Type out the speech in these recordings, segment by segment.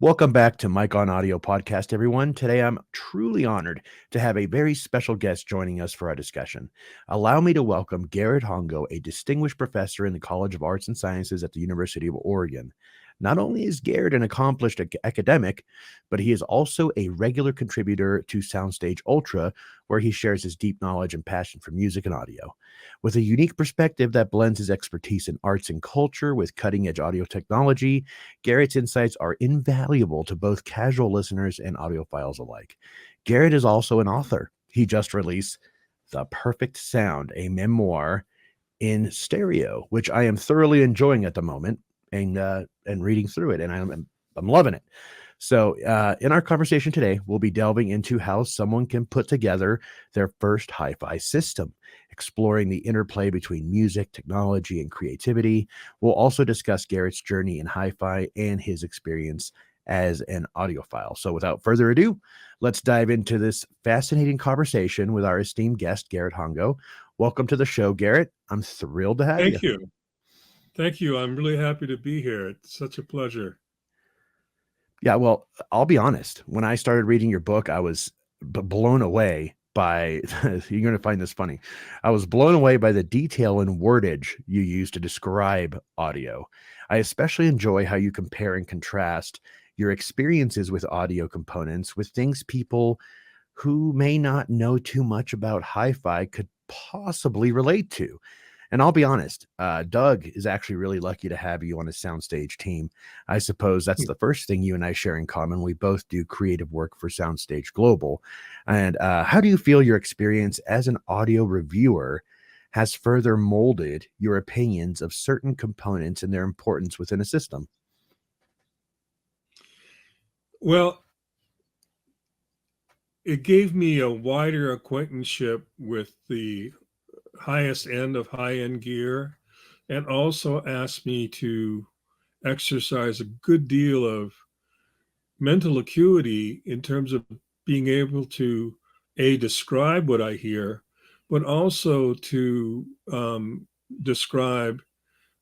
Welcome back to Mike on Audio podcast, everyone. Today, I'm truly honored to have a very special guest joining us for our discussion. Allow me to welcome Garrett Hongo, a distinguished professor in the College of Arts and Sciences at the University of Oregon. Not only is Garrett an accomplished academic, but he is also a regular contributor to Soundstage Ultra, where he shares his deep knowledge and passion for music and audio. With a unique perspective that blends his expertise in arts and culture with cutting edge audio technology, Garrett's insights are invaluable to both casual listeners and audiophiles alike. Garrett is also an author. He just released The Perfect Sound, a memoir in stereo, which I am thoroughly enjoying at the moment and reading through it, and I'm loving it. So, in our conversation today, we'll be delving into how someone can put together their first hi-fi system, exploring the interplay between music, technology, and creativity. We'll also discuss Garrett's journey in hi-fi and his experience as an audiophile. So, without further ado, let's dive into this fascinating conversation with our esteemed guest, Garrett Hongo. Welcome to the show, Garrett. I'm thrilled to have you. Thank you. Thank you. I'm really happy to be here. It's such a pleasure. Yeah, well, I'll be honest. When I started reading your book, I was blown away by, you're going to find this funny. I was blown away by the detail and wordage you use to describe audio. I especially enjoy how you compare and contrast your experiences with audio components with things people who may not know too much about hi-fi could possibly relate to. And I'll be honest, Doug is actually really lucky to have you on his soundstage team. I suppose that's the first thing you and I share in common. We both do creative work for Soundstage Global. And how do you feel your experience as an audio reviewer has further molded your opinions of certain components and their importance within a system? Well, it gave me a wider acquaintanceship with the highest end of high-end gear, and also asked me to exercise a good deal of mental acuity in terms of being able to describe what I hear, but also to describe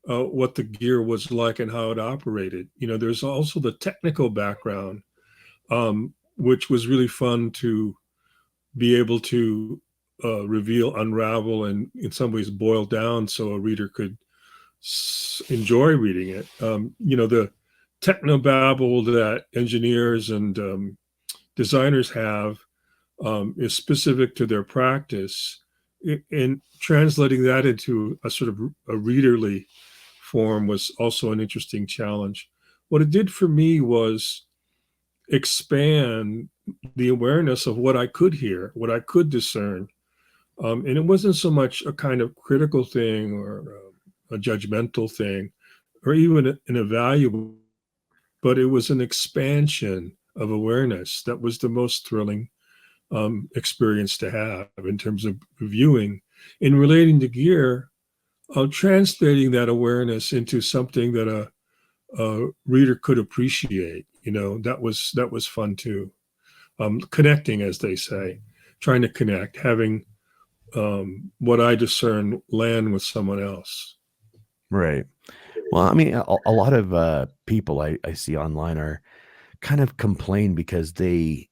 what the gear was like and how it operated. There's also the technical background, which was really fun to be able to reveal, unravel, and in some ways boil down so a reader could enjoy reading it. The technobabble that engineers and designers have is specific to their practice. And translating that into a sort of a readerly form was also an interesting challenge. What it did for me was expand the awareness of what I could hear, what I could discern. And it wasn't so much a kind of critical thing or a judgmental thing or even an evaluable, but it was an expansion of awareness that was the most thrilling experience to have in terms of viewing. In relating to gear, translating that awareness into something that a reader could appreciate. That was fun too. Connecting, as they say, trying to connect, having what I discern land with someone else. Right. Well, I mean, a lot of people I see online are kind of complain because they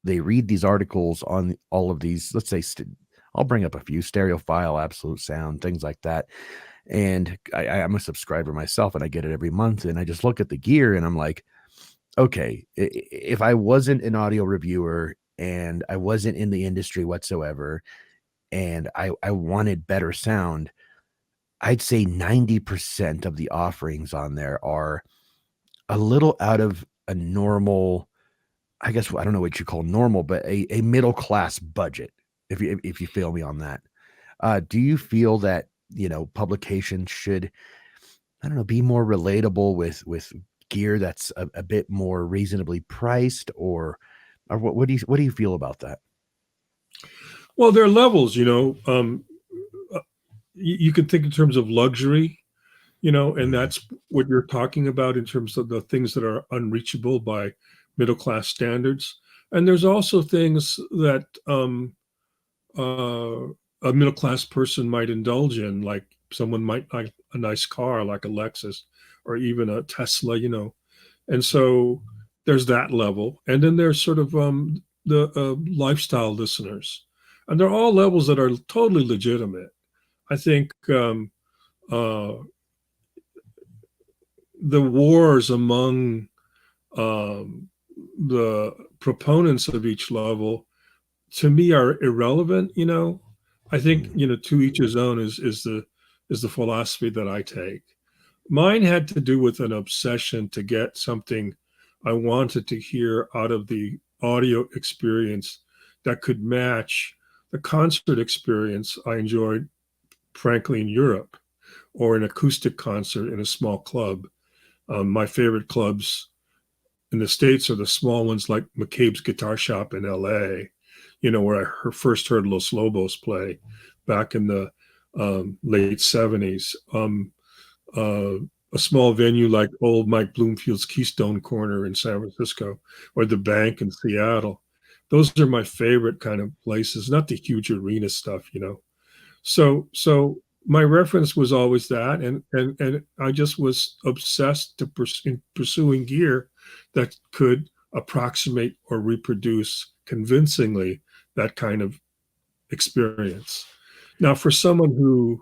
read these articles on all of these, let's say, I'll bring up a few: Stereophile, Absolute Sound, things like that. And I'm a subscriber myself and I get it every month. And I just look at the gear and I'm like, okay, if I wasn't an audio reviewer and I wasn't in the industry whatsoever, and I wanted better sound, I'd say 90% of the offerings on there are a little out of a normal, I guess, I don't know what you call normal, but a middle class budget, if you feel me on that. Do you feel that, publication should, I don't know, be more relatable with gear that's a bit more reasonably priced, or what do you feel about that? Well, there are levels. You can think in terms of luxury, and that's what you're talking about in terms of the things that are unreachable by middle class standards. And there's also things that a middle class person might indulge in, like someone might like a nice car like a Lexus or even a Tesla. And so there's that level, and then there's sort of the lifestyle listeners, and they're all levels that are totally legitimate. I think uh, the wars among um, the proponents of each level, to me, are irrelevant. I think Mm, to each his own is the philosophy that I take. Mine had to do with an obsession to get something I wanted to hear out of the audio experience that could match the concert experience I enjoyed, frankly, in Europe, or an acoustic concert in a small club. My favorite clubs in the States are the small ones like McCabe's Guitar Shop in LA, where I first heard Los Lobos play back in the late 70s. Uh, a small venue like old Mike Bloomfield's Keystone Corner in San Francisco, or the Bank in Seattle. Those are my favorite kind of places, not the huge arena stuff. So my reference was always that, and I just was obsessed in pursuing gear that could approximate or reproduce convincingly that kind of experience. Now, for someone who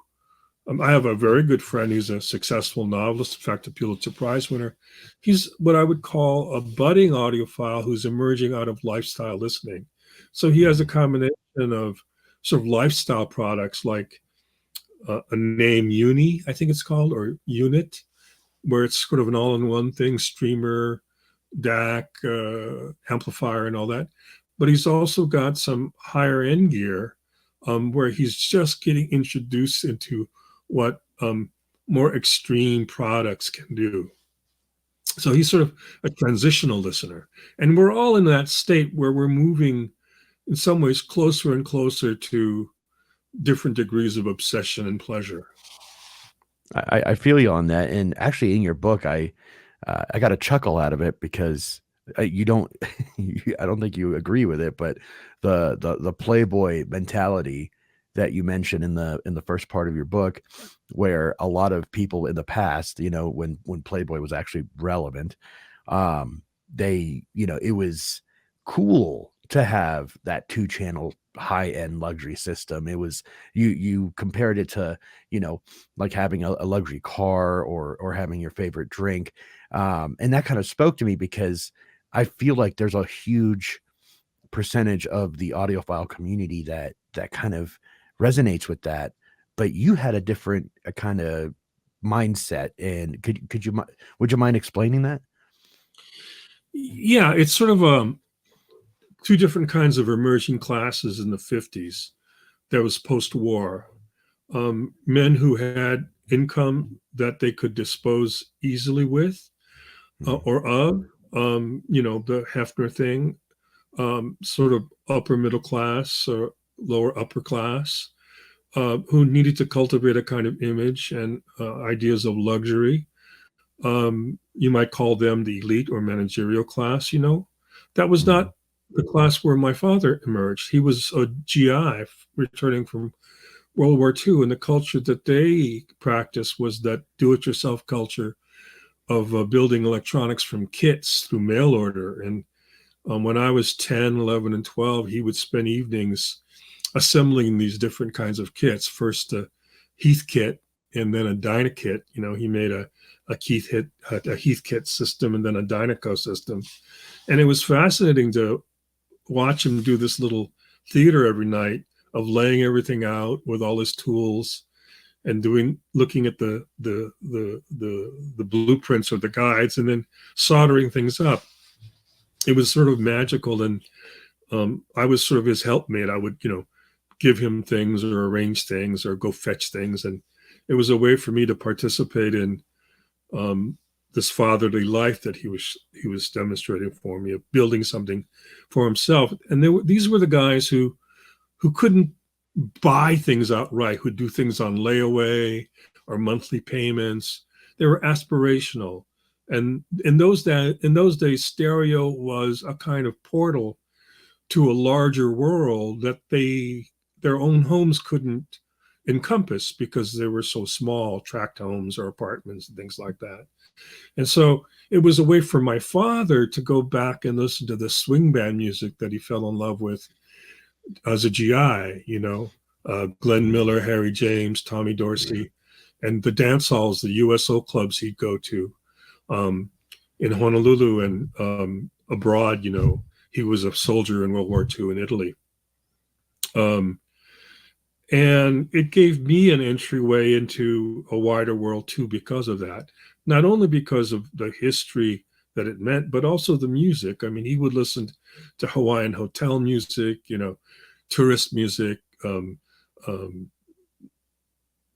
I have a very good friend who's a successful novelist, in fact, a Pulitzer Prize winner. He's what I would call a budding audiophile who's emerging out of lifestyle listening. So he has a mm, combination of sort of lifestyle products like a name Uni, I think it's called, or Unit, where it's sort of an all-in-one thing, streamer, DAC, amplifier, and all that. But he's also got some higher end gear where he's just getting introduced into what more extreme products can do. So he's sort of a transitional listener. And we're all in that state where we're moving in some ways closer and closer to different degrees of obsession and pleasure. I feel you on that, and actually, in your book, I got a chuckle out of it because you don't, I don't think you agree with it, but the Playboy mentality that you mentioned in the first part of your book, where a lot of people in the past, when Playboy was actually relevant, it was cool to have that 2-channel high-end luxury system. It was you compared it to, like having a luxury car or having your favorite drink. And that kind of spoke to me because I feel like there's a huge percentage of the audiophile community that kind of resonates with that. But you had a different kind of mindset, and would you mind explaining that? Yeah, it's sort of two different kinds of emerging classes in the 50s. There was post-war men who had income that they could dispose easily with Mm, or of, the Hefner thing, sort of upper middle class or lower upper class, who needed to cultivate a kind of image and ideas of luxury. You might call them the elite or managerial class. That was mhm, not the class where my father emerged. He was a GI returning from World War II, and the culture that they practiced was that do-it-yourself culture of building electronics from kits through mail order. And when I was 10, 11, and 12, he would spend evenings assembling these different kinds of kits. First a Heath kit, and then a Dynakit. He made a Heath kit system, and then a Dynaco system. And it was fascinating to watch him do this little theater every night of laying everything out with all his tools and looking at the blueprints or the guides, and then soldering things up. It was sort of magical, and I was sort of his helpmate. I would give him things or arrange things or go fetch things, and it was a way for me to participate in um, this fatherly life that he was demonstrating for me, of building something for himself. And these were the guys who couldn't buy things outright, who do things on layaway or monthly payments. They were aspirational. And in those days, stereo was a kind of portal to a larger world that their own homes couldn't encompass because they were so small, tract homes or apartments and things like that. And so it was a way for my father to go back and listen to the swing band music that he fell in love with as a GI, Glenn Miller, Harry James, Tommy Dorsey, and the dance halls, the USO clubs he'd go to in Honolulu and abroad. He was a soldier in World War II in Italy. And it gave me an entryway into a wider world too because of that. Not only because of the history that it meant, but also the music. I mean, he would listen to Hawaiian hotel music, tourist music,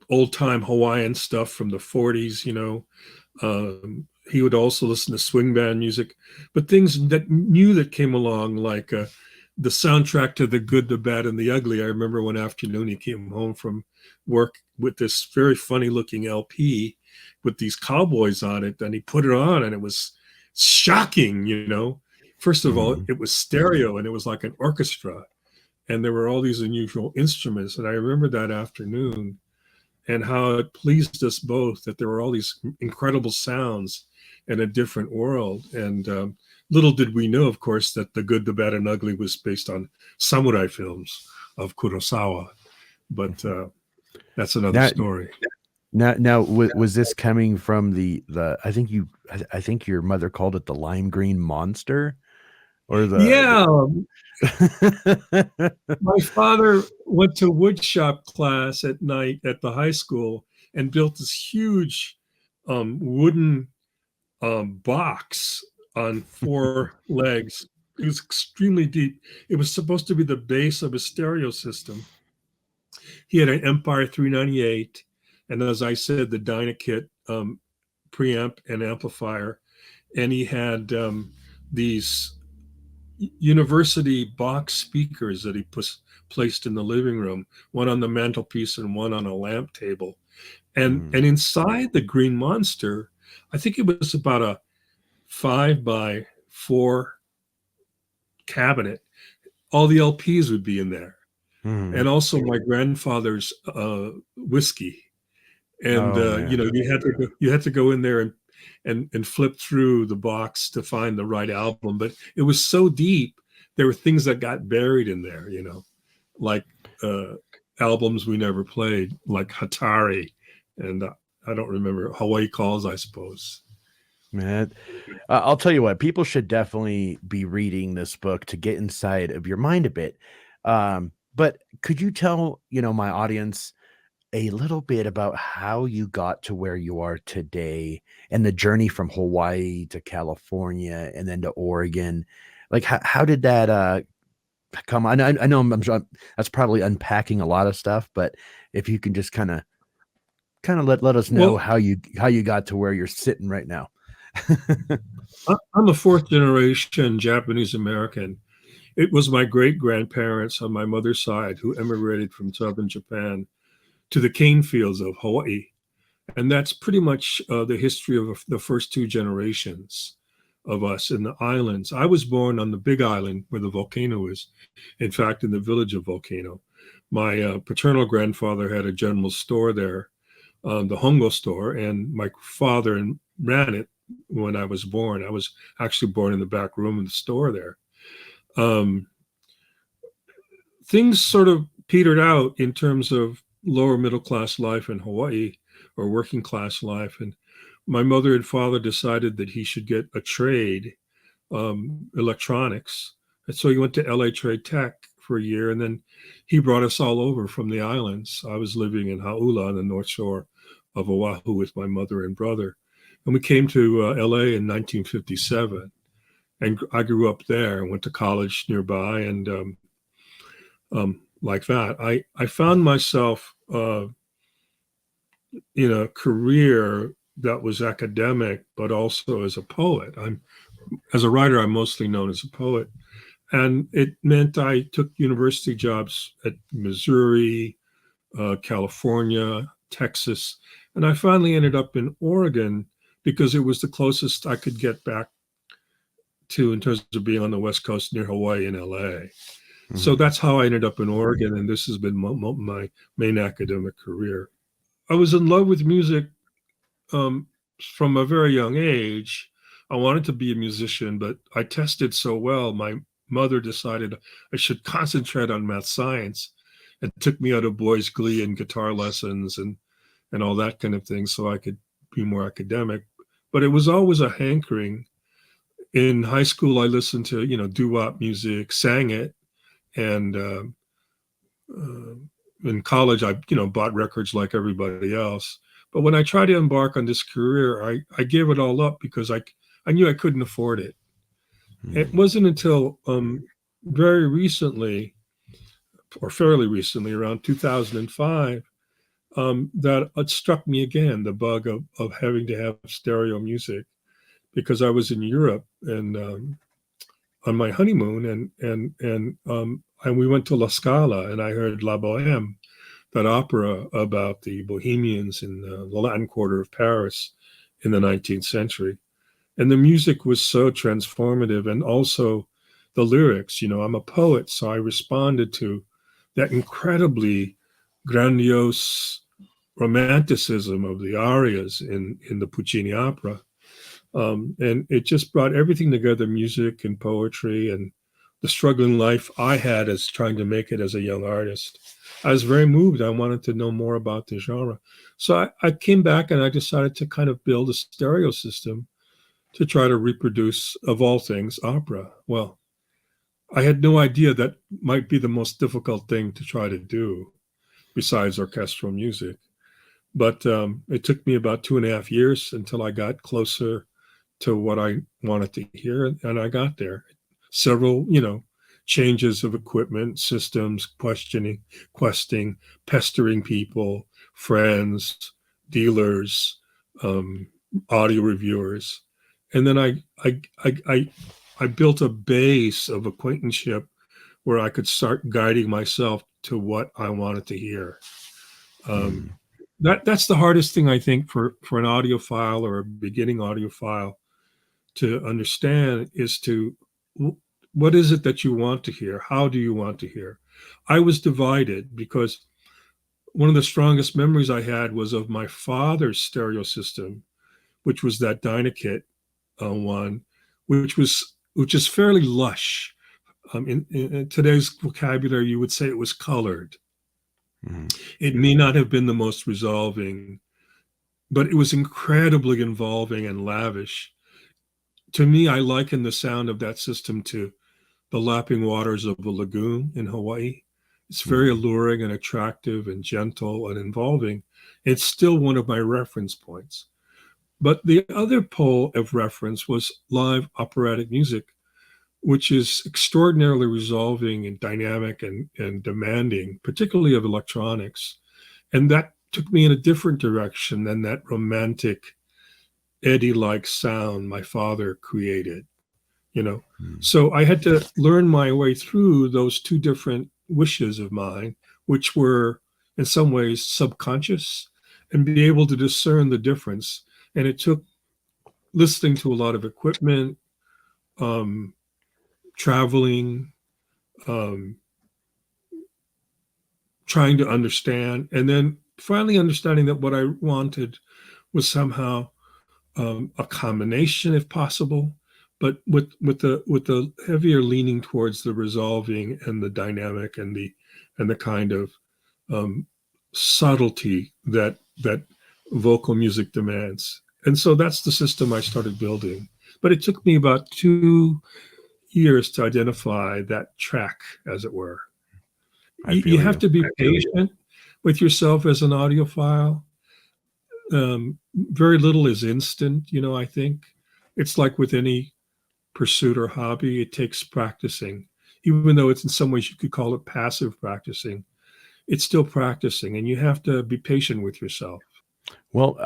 old time Hawaiian stuff from the 40s, he would also listen to swing band music, but things that new that came along, like the soundtrack to The Good, the Bad, and the Ugly. I remember one afternoon he came home from work with this very funny looking LP with these cowboys on it, and he put it on, and it was shocking. First of all, it was stereo, and it was like an orchestra, and there were all these unusual instruments. And I remember that afternoon and how it pleased us both that there were all these incredible sounds in a different world. And little did we know, of course, that The Good, the Bad, and Ugly was based on samurai films of Kurosawa. But that's another story. Now, was this coming from the I think your mother called it the lime green monster, or my father went to woodshop class at night at the high school and built this huge wooden box on 4 legs. It was extremely deep. It was supposed to be the base of a stereo system. He had an Empire 398, and as I said, the Dynakit preamp and amplifier, and he had these university box speakers that he placed in the living room, one on the mantelpiece and one on a lamp table. And inside the Green Monster, I think it was about a 5x4 cabinet. All the LPs would be in there. And also my grandfather's whiskey. And you had to go in there and flip through the box to find the right album. But it was so deep, there were things that got buried in there, like albums we never played, like Hatari, and I don't remember, Hawaii Calls, I suppose. Man, I'll tell you what, people should definitely be reading this book to get inside of your mind a bit. But could you tell, my audience a little bit about how you got to where you are today and the journey from Hawaii to California and then to Oregon? Like, how did that come on? I know I'm sure that's probably unpacking a lot of stuff, but if you can just kind of let us know how you got to where you're sitting right now. I'm a 4th generation Japanese American. It was my great grandparents on my mother's side who emigrated from southern Japan to the cane fields of Hawaii. And that's pretty much the history of the first 2 generations of us in the islands. I was born on the Big Island where the volcano is, in fact, in the village of Volcano. My paternal grandfather had a general store there, the Hongo store, and my father ran it when I was born. I was actually born in the back room of the store there. Things sort of petered out in terms of lower middle class life in Hawaii, or working class life. And my mother and father decided that he should get a trade, electronics. And so he went to LA Trade Tech for a year, and then he brought us all over from the islands. I was living in Hauula on the north shore of Oahu with my mother and brother. And we came to LA in 1957. And I grew up there and went to college nearby. And like that, I found myself in a career that was academic, but also as a poet. As a writer, I'm mostly known as a poet. And it meant I took university jobs at Missouri, California, Texas. And I finally ended up in Oregon because it was the closest I could get back to in terms of being on the West Coast near Hawaii and LA. So Mhm. that's how I ended up in Oregon, and this has been my main academic career. I was in love with music um, from a very young age. I wanted to be a musician, but I tested so well. My mother decided I should concentrate on math science and took me out of boys' glee and guitar lessons and all that kind of thing so I could be more academic. But it was always a hankering. In high school, I listened to, doo-wop music, sang it, and uh, in college, I bought records like everybody else. But when I tried to embark on this career, I gave it all up because I knew I couldn't afford it. It Mhm. wasn't until very recently, or fairly recently, around 2005, that it struck me again the bug of having to have stereo music because I was in Europe and on my honeymoon and we went to La Scala and I heard La Boheme, that opera about the Bohemians in the Latin Quarter of Paris in the 19th century. And the music was so transformative, and also the lyrics. I'm a poet, so I responded to that incredibly grandiose romanticism of the arias in the Puccini opera. And it just brought everything together, music and poetry and the struggling life I had as trying to make it as a young artist. I was very moved. I wanted to know more about the genre. So I came back and I decided to kind of build a stereo system to try to reproduce, of all things, opera. Well, I had no idea that might be the most difficult thing to try to do besides orchestral music. But it took me about 2.5 years until I got closer to what I wanted to hear, and I got there. Several, changes of equipment, systems, questing, pestering people, friends, dealers, um, audio reviewers, and then I built a base of acquaintanceship where I could start guiding myself to what I wanted to hear. Um, Mhm. that's the hardest thing I think for an audiophile or a beginning audiophile to understand is to what is it that you want to hear? How do you want to hear? I was divided because one of the strongest memories I had was of my father's stereo system, which was that Dynakit one, which is fairly lush. In today's vocabulary, you would say it was colored. Mhm. It may not have been the most resolving, but it was incredibly involving and lavish. To me, I liken the sound of that system to the lapping waters of a lagoon in Hawaii. It's very Mhm. alluring and attractive and gentle and involving. It's still one of my reference points. But the other pole of reference was live operatic music, which is extraordinarily resolving and dynamic and demanding, particularly of electronics. And that took me in a different direction than that romantic Eddie like sound my father created, you know. Mhm. So I had to learn my way through those two different wishes of mine, which were in some ways subconscious, and be able to discern the difference. And it took listening to a lot of equipment, um, traveling, um, trying to understand, and then finally understanding that what I wanted was somehow a combination, if possible, but with the heavier leaning towards the resolving and the dynamic and the kind of um, subtlety that vocal music demands. And so that's the system I started building. But it took me about 2 years to identify that track, as it were. I You feel have you. to be patient with yourself as an audiophile. Very little is instant, I think. It's like with any pursuit or hobby, it takes practicing. Even though it's in some ways you could call it passive practicing, it's still practicing, and you have to be patient with yourself. Well,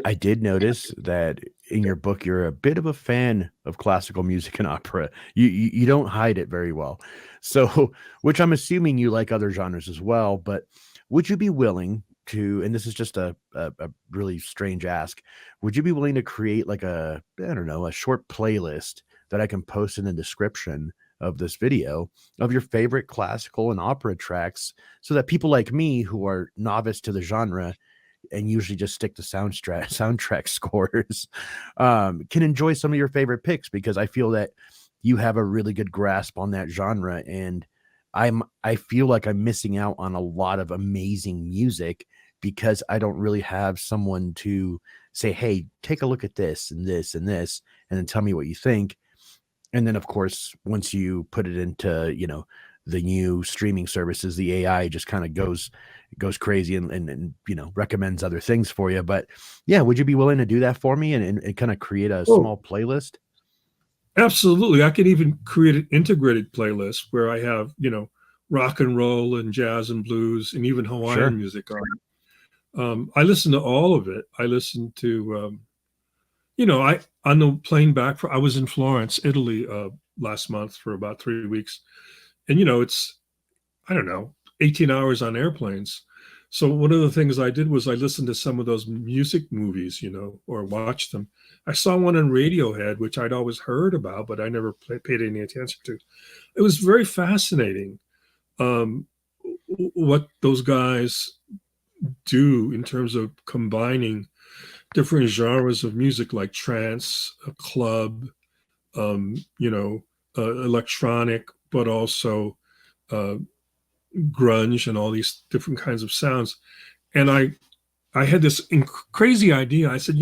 I did notice that in your book, you're a bit of a fan of classical music and opera. You don't hide it very well. So, which I'm assuming you like other genres as well, but would you be willing to, and this is just a really strange ask, would you be willing to create like a, I don't know, a short playlist that I can post in the description of this video of your favorite classical and opera tracks so that people like me who are novice to the genre and usually just stick to soundtrack scores can enjoy some of your favorite picks, because I feel that you have a really good grasp on that genre, and I feel like I'm missing out on a lot of amazing music because I don't really have someone to say, hey, take a look at this and this and this, and then tell me what you think. And then, of course, once you put it into, the new streaming services, the AI just kind of goes crazy and recommends other things for you. But yeah, would you be willing to do that for me and kind of create a Oh, small playlist? absolutely. I could even create an integrated playlist where I have, rock and roll and jazz and blues and even Hawaiian Sure. music on it. I listen to all of it. I listen to, I on the plane back I was in Florence, Italy, last month for about 3 weeks, and it's, I don't know, 18 hours on airplanes. So one of the things I did was I listened to some of those music movies, or watched them. I saw one on Radiohead, which I'd always heard about, but I never paid any attention to. It was very fascinating, um, what those guys do in terms of combining different genres of music like trance, a club, um, you know, electronic, but also uh, grunge and all these different kinds of sounds. And I had this crazy idea. I said,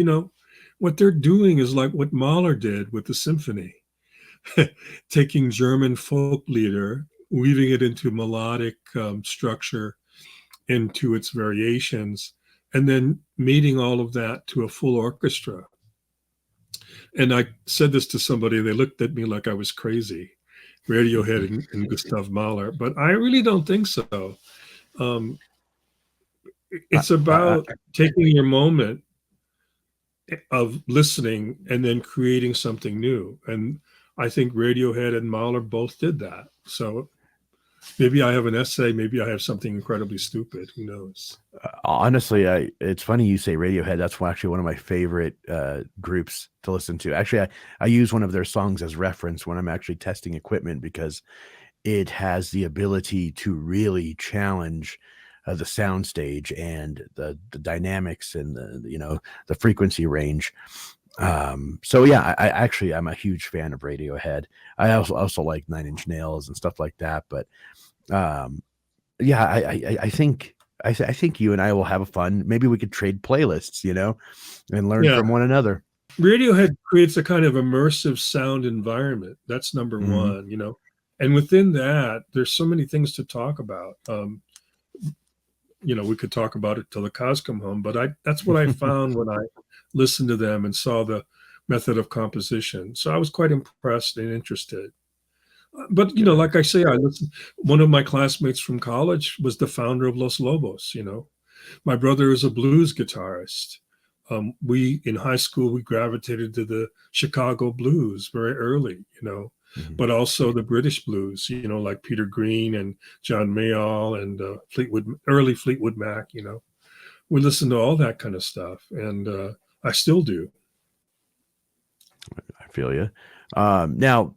what they're doing is like what Mahler did with the symphony, taking German folk lieder, weaving it into melodic structure, into its variations, and then mating all of that to a full orchestra. And I said this to somebody, they looked at me like I was crazy, Radiohead and Gustav Mahler, but I really don't think so. Um, I, it's I, about taking your moment of listening and then creating something new. And I think Radiohead and Mahler both did that. So maybe I have an essay, maybe I have something incredibly stupid. Who knows? Honestly, it's funny you say Radiohead. That's actually one of my favorite groups to listen to. Actually, I use one of their songs as reference when I'm actually testing equipment, because it has the ability to really challenge the soundstage and the dynamics and the frequency range. So yeah, I'm a huge fan of Radiohead. I also like Nine Inch Nails and stuff like that. But um, yeah, I think I think you and I will have a fun. Maybe we could trade playlists, and learn Yeah. from one another. Radiohead creates a kind of immersive sound environment. That's number Mhm. one, And within that, there's so many things to talk about. We could talk about it till the cows come home, but that's what I found when I listened to them and saw the method of composition. So I was quite impressed and interested. But Good. like I say, I listened. One of my classmates from college was the founder of Los Lobos. My brother is a blues guitarist. We in high school we gravitated to the Chicago blues very early, Mhm. but also the British blues, like Peter Green and John Mayall and early Fleetwood Mac. We listened to all that kind of stuff, and I still do. I feel you. Now,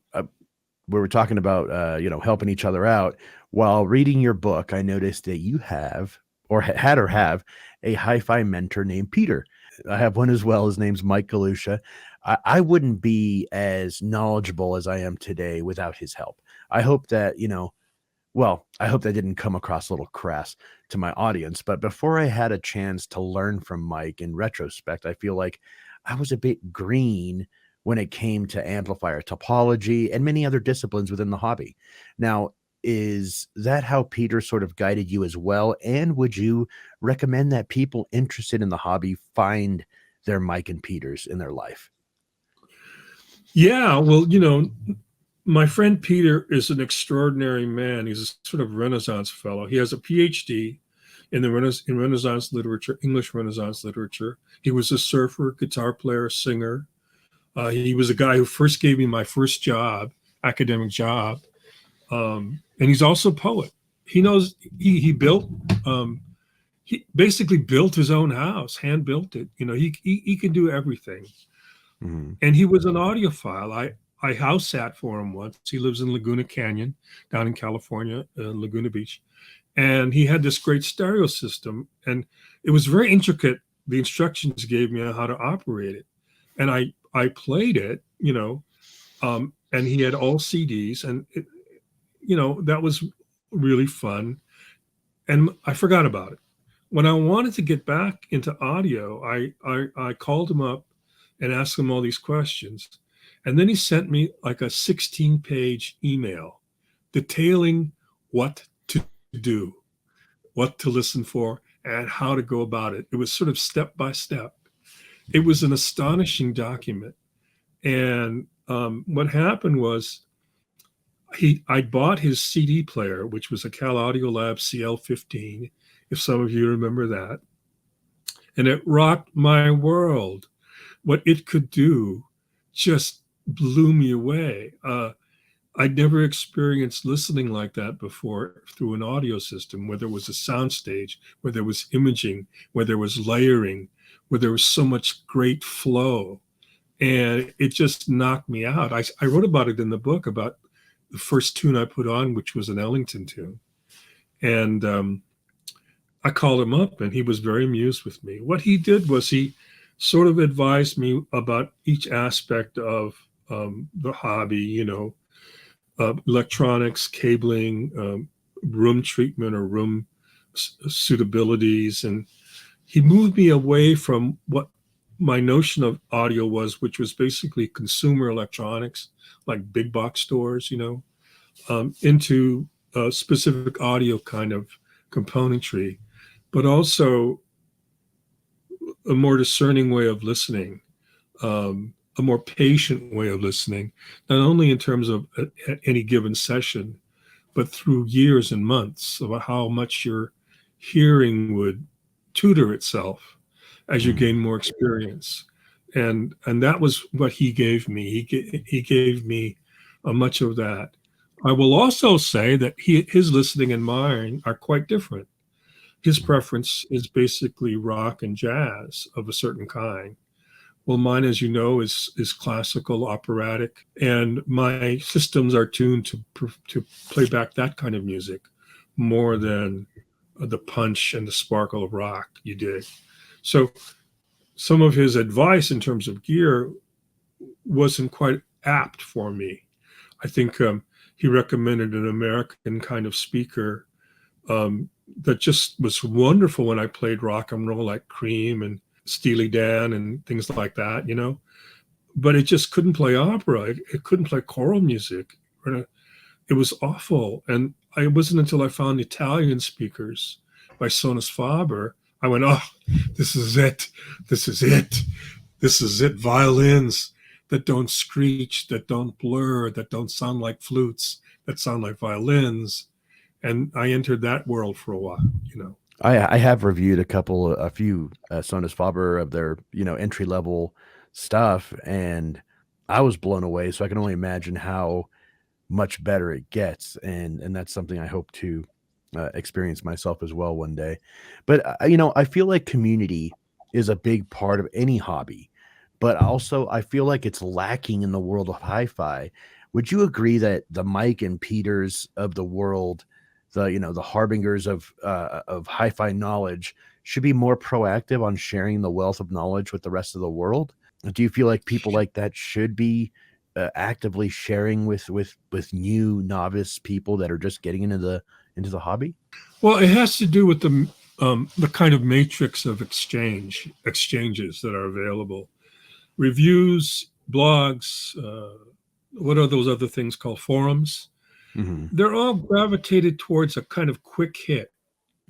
we were talking about helping each other out. While reading your book, I noticed that you have or have a hi-fi mentor named Peter. I have one as well. His name's Mike Galusha. I wouldn't be as knowledgeable as I am today without his help. I hope that I hope that didn't come across a little crass to my audience. But before I had a chance to learn from Mike, in retrospect, I feel like I was a bit green when it came to amplifier topology and many other disciplines within the hobby. Now, is that how Peter sort of guided you as well? And would you recommend that people interested in the hobby find their Mike and Peters in their life? Yeah, well, my friend Peter is an extraordinary man. He's a sort of Renaissance fellow. He has a PhD in Renaissance literature, English Renaissance literature. He was a surfer, guitar player, singer. He was a guy who first gave me my first job, academic job, and he's also a poet. He knows he built. He basically built his own house, hand built it. He can do everything. Mhm. And he was an audiophile. I house sat for him once. He lives in Laguna Canyon down in California, Laguna Beach. And he had this great stereo system, and it was very intricate. The instructions he gave me on how to operate it. And I played it, and he had all CDs, and that was really fun. And I forgot about it. When I wanted to get back into audio, I called him up and asked him all these questions. And then he sent me like a 16-page email detailing what to do, what to listen for, and how to go about it. It was sort of step by step. It was an astonishing document. And what happened was I bought his CD player, which was a Cal Audio Lab CL15, if some of you remember that. And it rocked my world. What it could do just blew me away. I'd never experienced listening like that before through an audio system, where there was a soundstage, where there was imaging, where there was layering, where there was so much great flow. And it just knocked me out. I wrote about it in the book, about the first tune I put on, which was an Ellington tune. And I called him up, and he was very amused with me. What he did was he sort of advised me about each aspect of the hobby, electronics, cabling, room treatment or room suitabilities. And he moved me away from what my notion of audio was, which was basically consumer electronics, like big box stores, into a specific audio kind of componentry, but also a more discerning way of listening, a more patient way of listening, not only in terms of any given session, but through years and months, of how much your hearing would tutor itself as you gain more experience. And that was what he gave me. He gave me much of that. I will also say that his listening and mine are quite different. His preference is basically rock and jazz of a certain kind. Well, mine, as you know, is classical, operatic, and my systems are tuned to play back that kind of music more than the punch and the sparkle of rock you did. So some of his advice in terms of gear wasn't quite apt for me. I think he recommended an American kind of speaker that just was wonderful when I played rock and roll, like Cream and Steely Dan and things like that, But it just couldn't play opera. It couldn't play choral music. It was awful. And it wasn't until I found Italian speakers by Sonus Faber, I went, oh, this is it. This is it. This is it. Violins that don't screech, that don't blur, that don't sound like flutes, that sound like violins. And I entered that world for a while. I have reviewed a few Sonus Faber of their, entry level stuff, and I was blown away. So I can only imagine how much better it gets. And that's something I hope to experience myself as well one day. But, I feel like community is a big part of any hobby, but also I feel like it's lacking in the world of hi-fi. Would you agree that the Mike and Peters of the world, the harbingers of hi-fi knowledge, should be more proactive on sharing the wealth of knowledge with the rest of the world? Do you feel like people like that should be actively sharing with new novice people that are just getting into the hobby? Well, it has to do with the kind of matrix of exchanges that are available. Reviews, blogs, what are those other things called? Forums. Mm-hmm. They're all gravitated towards a kind of quick hit,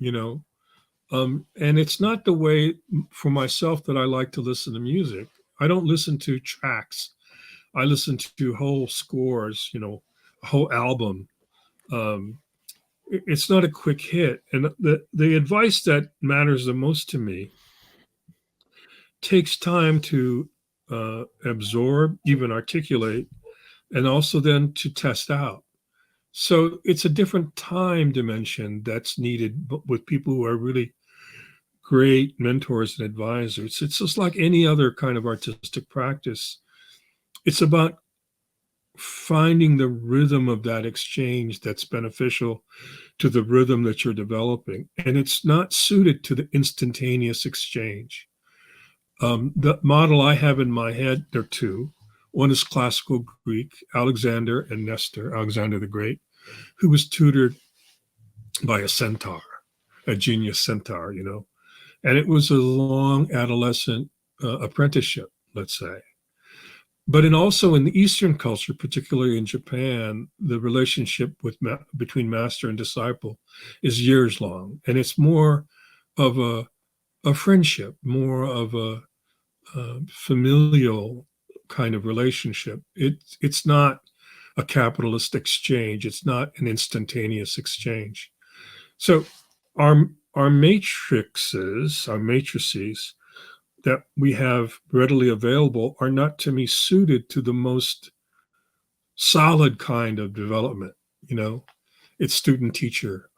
and it's not the way for myself that I like to listen to music. I don't listen to tracks. I listen to whole scores, a whole album. It's not a quick hit. And the advice that matters the most to me takes time to absorb, even articulate, and also then to test out. So it's a different time dimension that's needed with people who are really great mentors and advisors. It's just like any other kind of artistic practice. It's about finding the rhythm of that exchange that's beneficial to the rhythm that you're developing. And it's not suited to the instantaneous exchange. The model I have in my head, there are two. One is classical Greek, Alexander and Nestor, Alexander the Great, who was tutored by a centaur, a genius centaur, and it was a long adolescent apprenticeship, let's say. But also in the Eastern culture, particularly in Japan, the relationship between master and disciple is years long, and it's more of a friendship, more of a familial kind of relationship. It's not a capitalist exchange. It's not an instantaneous exchange. So our matrices that we have readily available are not, to me, suited to the most solid kind of development. It's student teacher.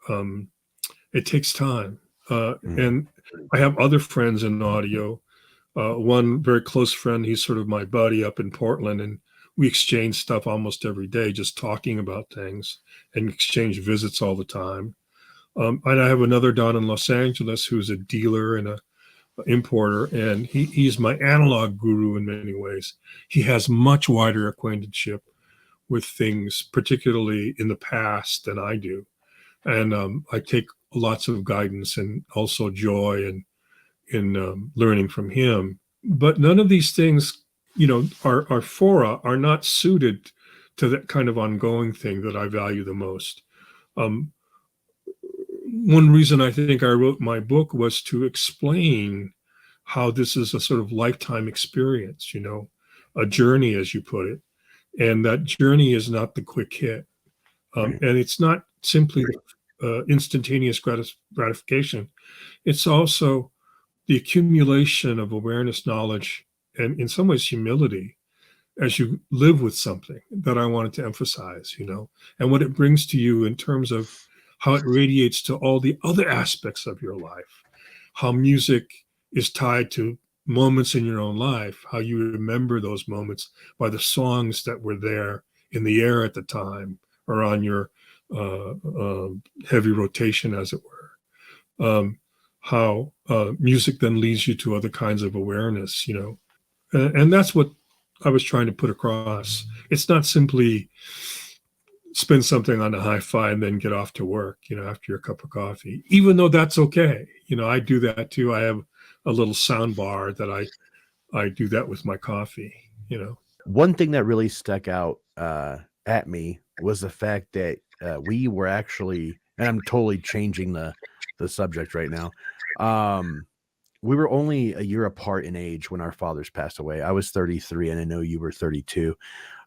It takes time. And I have other friends in audio. One very close friend, he's sort of my buddy up in Portland, and we exchange stuff almost every day, just talking about things, and exchange visits all the time. And I have another down in Los Angeles who's a dealer and a importer, and he's my analog guru in many ways. He has much wider acquaintanceship with things, particularly in the past, than I do. And I take lots of guidance and also joy in learning from him. But none of these things, our fora are not suited to that kind of ongoing thing that I value the most. One reason I think I wrote my book was to explain how this is a sort of lifetime experience, a journey, as you put it. And that journey is not the quick hit. And it's not simply instantaneous gratification. It's also the accumulation of awareness, knowledge, and in some ways humility as you live with something that I wanted to emphasize, and what it brings to you in terms of how it radiates to all the other aspects of your life, how music is tied to moments in your own life, how you remember those moments by the songs that were there in the air at the time or on your heavy rotation, as it were. How music then leads you to other kinds of awareness, and that's what I was trying to put across. It's not simply spend something on a hi-fi and then get off to work, after your cup of coffee, even though that's okay. I do that too. I have a little sound bar that I do that with my coffee, One thing that really stuck out at me was the fact that we were actually, and I'm totally changing the subject right now. We were only a year apart in age when our fathers passed away. I was 33 and I know you were 32.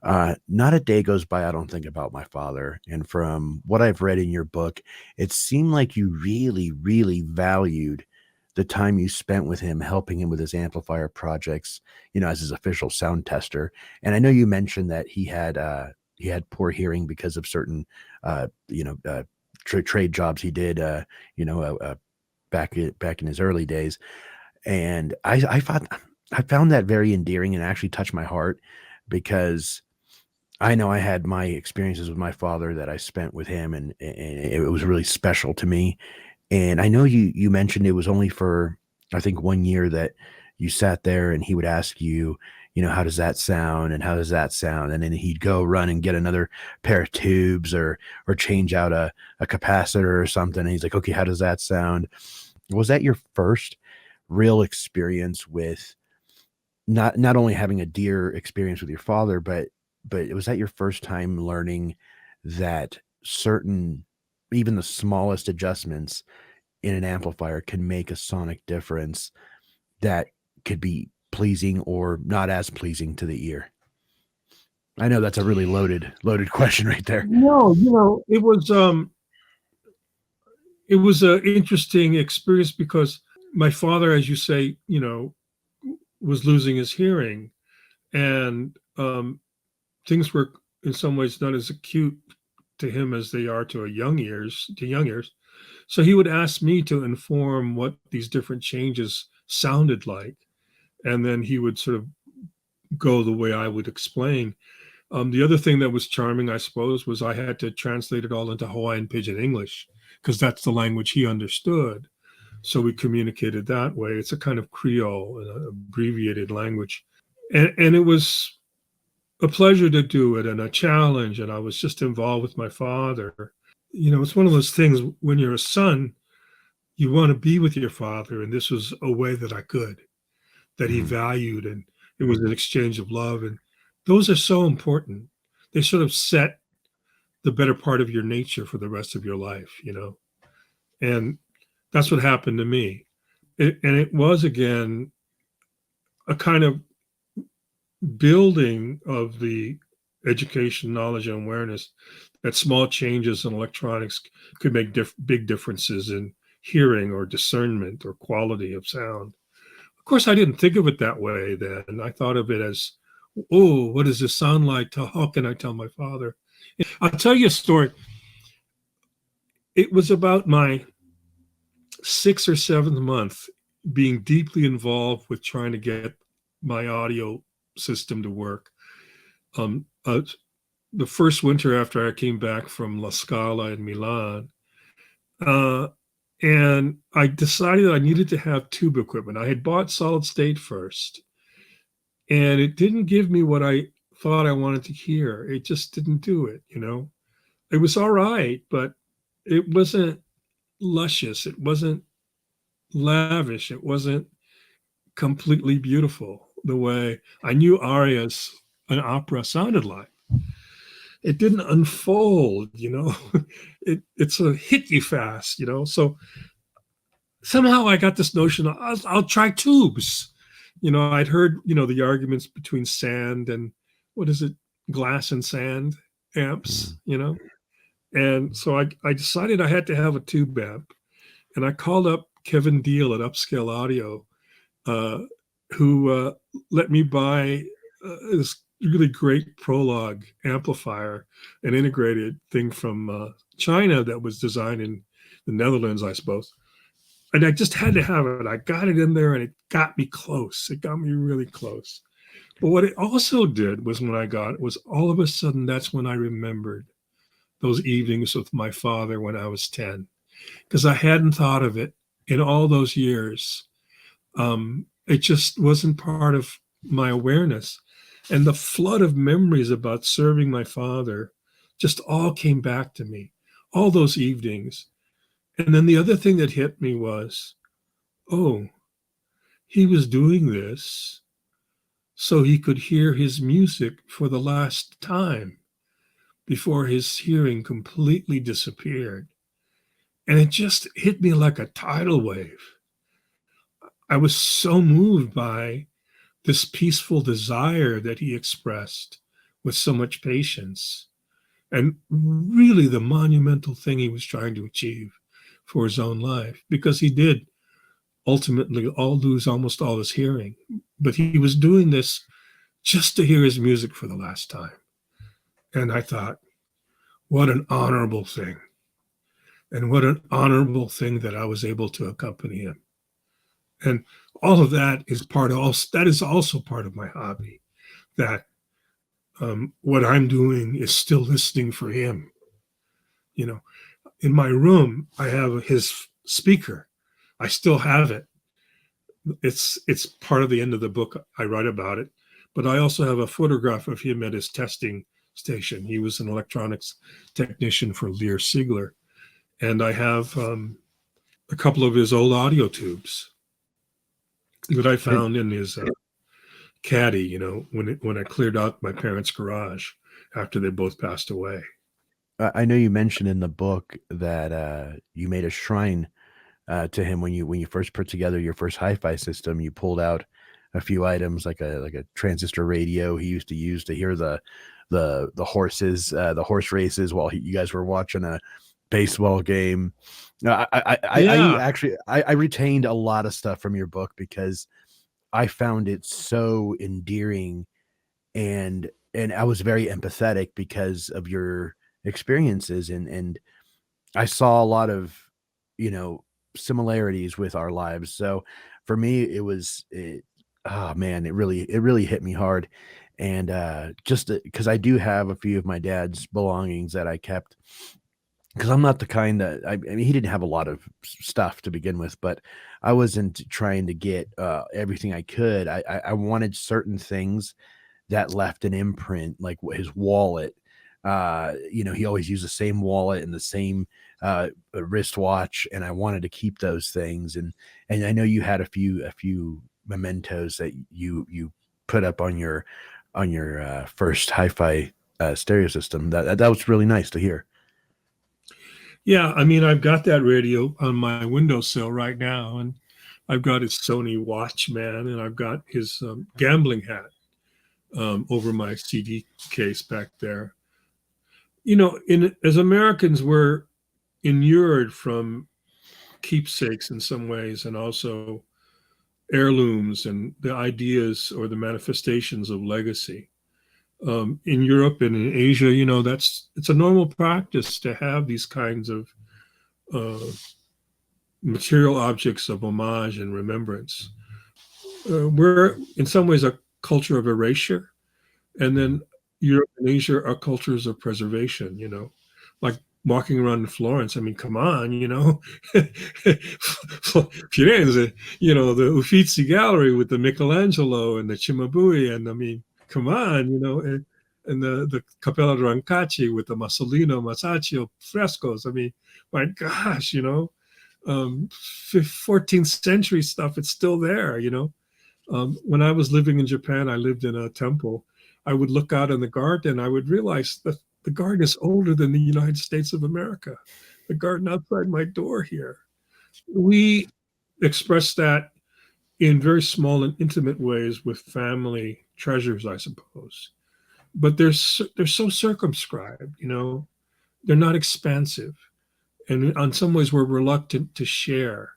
Not a day goes by I don't think about my father. And from what I've read in your book, it seemed like you really, really valued the time you spent with him, helping him with his amplifier projects, as his official sound tester. And I know you mentioned that he had poor hearing because of certain, trade jobs he did, back in his early days. And I found that very endearing and actually touched my heart, because I know I had my experiences with my father that I spent with him, and it was really special to me. And I know you mentioned it was only for, I think, 1 year that you sat there and he would ask you, how does that sound? And how does that sound? And then he'd go run and get another pair of tubes or change out a capacitor or something. And he's like, okay, how does that sound? Was that your first real experience with not only having a dear experience with your father, but was that your first time learning that certain, even the smallest adjustments in an amplifier can make a sonic difference that could be pleasing or not as pleasing to the ear? I know that's a really loaded question right there. No, it was an interesting experience because my father, as you say, was losing his hearing, and things were in some ways not as acute to him as they are to young ears. So he would ask me to inform what these different changes sounded like, and then he would sort of go the way I would explain. The other thing that was charming, I suppose, was I had to translate it all into Hawaiian Pidgin English because that's the language he understood. So we communicated that way. It's a kind of Creole, an abbreviated language. And it was a pleasure to do it and a challenge. And I was just involved with my father. It's one of those things when you're a son, you want to be with your father. And this was a way that I could, that he valued. And it was an exchange of love. And those are so important. They sort of set the better part of your nature for the rest of your life, And that's what happened to me. And it was, again, a kind of building of the education, knowledge, and awareness that small changes in electronics could make big differences in hearing or discernment or quality of sound. Of course, I didn't think of it that way then. I thought of it as, oh, what does this sound like? How can I tell my father? I'll tell you a story. It was about my 6th or 7th month being deeply involved with trying to get my audio system to work. The first winter after I came back from La Scala in Milan, and I decided I needed to have tube equipment. I had bought solid state first, and it didn't give me what I thought I wanted to hear. It just didn't do it, It was all right, but it wasn't luscious. It wasn't lavish. It wasn't completely beautiful the way I knew arias, an opera, sounded like. It didn't unfold, it sort of hit you fast, So somehow I got this notion I'll try tubes. I'd heard, the arguments between sand and what is it, glass and sand amps, And so I decided I had to have a tube amp. And I called up Kevin Deal at Upscale Audio, who let me buy this really great Prologue amplifier, an integrated thing from China that was designed in the Netherlands, I suppose. And I just had to have it. I got it in there and it got me close. It got me really close. But what it also did was when I got it was all of a sudden, that's when I remembered those evenings with my father when I was 10, because I hadn't thought of it in all those years. It just wasn't part of my awareness. And the flood of memories about serving my father just all came back to me, all those evenings. And then the other thing that hit me was, oh, he was doing this so he could hear his music for the last time before his hearing completely disappeared. And it just hit me like a tidal wave. I was so moved by this peaceful desire that he expressed with so much patience, and really the monumental thing he was trying to achieve for his own life, because he did ultimately lose almost all his hearing, but he was doing this just to hear his music for the last time. And I thought, what an honorable thing. And what an honorable thing that I was able to accompany him. And all of that is also part of my hobby, that what I'm doing is still listening for him. In my room, I have his speaker. I still have it. It's part of the end of the book. I write about it, but I also have a photograph of him at his testing station. He was an electronics technician for Lear Siegler, and I have a couple of his old audio tubes that I found in his caddy, when I cleared out my parents' garage after they both passed away. I know you mentioned in the book that you made a shrine to him when you first put together your first hi-fi system. You pulled out a few items like a transistor radio he used to use to hear the horses, the horse races while you guys were watching a baseball game. I retained a lot of stuff from your book because I found it so endearing, and I was very empathetic because of your experiences, and I saw a lot of, similarities with our lives. So for me, oh man, it really hit me hard. And just because I do have a few of my dad's belongings that I kept, because I'm not the kind that I mean, he didn't have a lot of stuff to begin with, but I wasn't trying to get everything I could. I wanted certain things that left an imprint, like his wallet. He always used the same wallet and the same wristwatch, and I wanted to keep those things. And I know you had a few mementos that you put up on your first hi-fi stereo system. That was really nice to hear. Yeah, I mean, I've got that radio on my windowsill right now, and I've got his Sony Watchman, and I've got his gambling hat over my CD case back there. As Americans, we're inured from keepsakes in some ways, and also heirlooms and the ideas or the manifestations of legacy. In Europe and in Asia, it's a normal practice to have these kinds of uh, material objects of homage and remembrance. We're in some ways a culture of erasure, and then Europe and Asia are cultures of preservation. Like walking around in Florence. I mean, come on, Firenze, the Uffizi Gallery with the Michelangelo and the Cimabue, and I mean, come on, and the Cappella Brancacci with the Masaccio frescoes. I mean, my gosh, 14th century stuff, it's still there. When I was living in Japan, I lived in a temple. I would look out in the garden. I would realize that the garden is older than the United States of America. The garden outside my door here. We express that in very small and intimate ways with family treasures, I suppose. But they're so circumscribed. They're not expansive, and in some ways we're reluctant to share.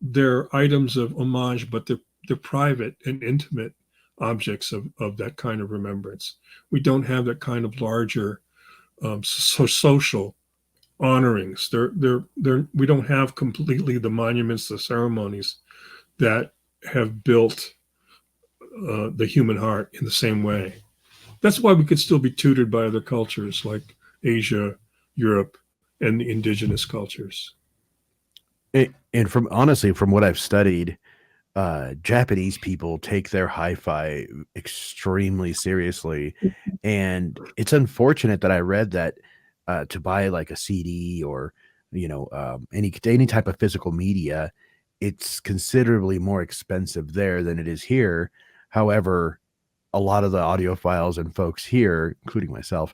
They're items of homage, but they're private and intimate objects of that kind of remembrance. We don't have that kind of larger social honorings. We don't have completely the monuments, the ceremonies that have built the human heart in the same way. That's why we could still be tutored by other cultures like Asia, Europe, and the indigenous cultures. And from what I've studied, Japanese people take their hi-fi extremely seriously, and it's unfortunate that I read that to buy like a CD or any type of physical media, it's considerably more expensive there than it is here. However, a lot of the audiophiles and folks here, including myself,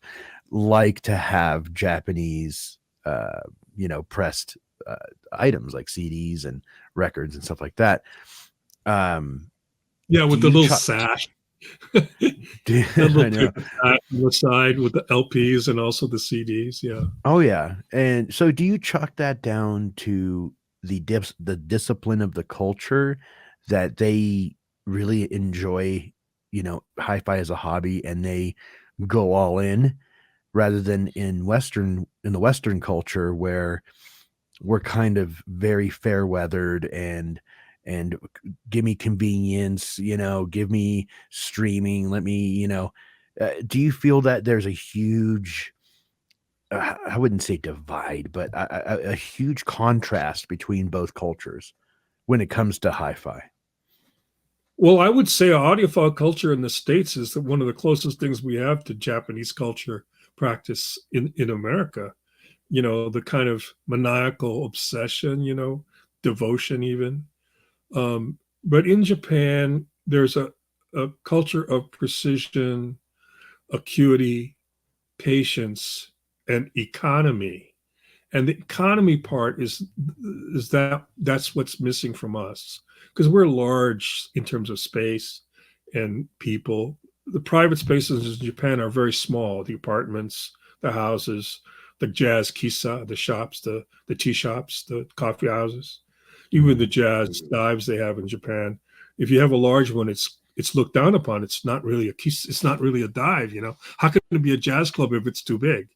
like to have Japanese, pressed items like CDs and records and stuff like that. Yeah, with the little sash. The little paper sash on the side with the LPs and also the CDs. Yeah. Oh yeah. And so do you chalk that down to the discipline of the culture, that they really enjoy, hi-fi as a hobby and they go all in, rather than in the Western culture where we're kind of very fair weathered and give me convenience, give me streaming, let me, do you feel that there's a huge, I wouldn't say divide, but a huge contrast between both cultures when it comes to hi-fi? Well, I would say audiophile culture in the States is one of the closest things we have to Japanese culture practice in America. The kind of maniacal obsession, devotion even. But in Japan, there's a culture of precision, acuity, patience, and economy. And the economy part is that's what's missing from us, because we're large in terms of space and people. The private spaces in Japan are very small. The apartments, the houses, the jazz kissa, the shops, the tea shops, the coffee houses, even the jazz dives they have in Japan. If you have a large one, it's looked down upon. It's not really it's not really a dive. How can it be a jazz club if it's too big?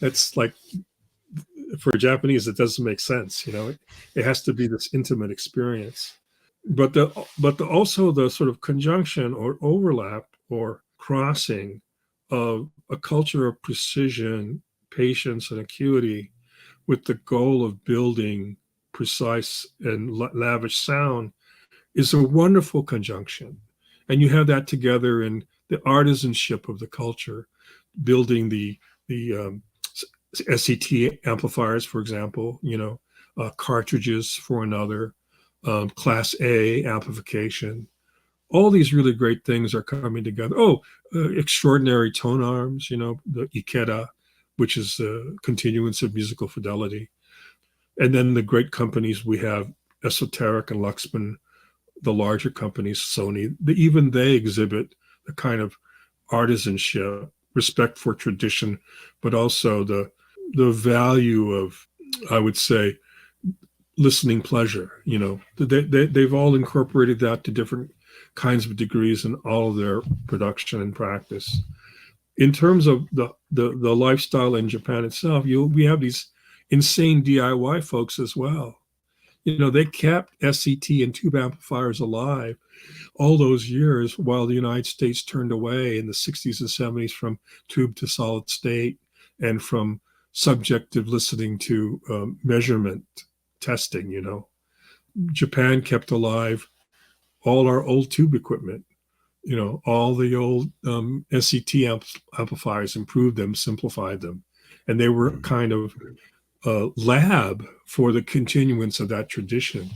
That's like, for Japanese, it doesn't make sense. It has to be this intimate experience. But also the sort of conjunction or overlap or crossing of a culture of precision, patience, and acuity with the goal of building precise and lavish sound is a wonderful conjunction. And you have that together in the artisanship of the culture, building the SET amplifiers, for example, cartridges for another, Class A amplification. All these really great things are coming together. Extraordinary tone arms, the Ikeda, which is the continuance of musical fidelity. And then the great companies we have, Esoteric and Luxman, the larger companies, Sony, even they exhibit the kind of artisanship, respect for tradition, but also the value of, I would say, listening pleasure. They've all incorporated that to different kinds of degrees in all of their production and practice. In terms of the lifestyle in Japan itself, we have these insane DIY folks as well. They kept SCT and tube amplifiers alive all those years while the United States turned away in the 60s and 70s from tube to solid state and from subjective listening to measurement testing. Japan kept alive all our old tube equipment, all the old SCT amplifiers, improved them, simplified them. And they were kind of a lab for the continuance of that tradition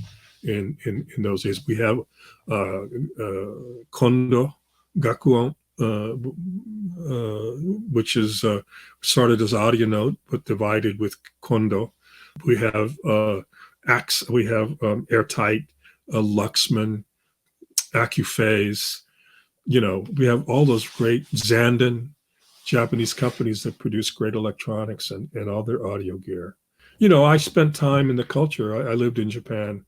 in those days. We have Kondo Gakuon, which is started as audio note, but divided with Kondo. We have we have Airtight, Luxman, Accuphase. We have all those great Zanden, Japanese companies that produce great electronics and all their audio gear. I spent time in the culture. I lived in Japan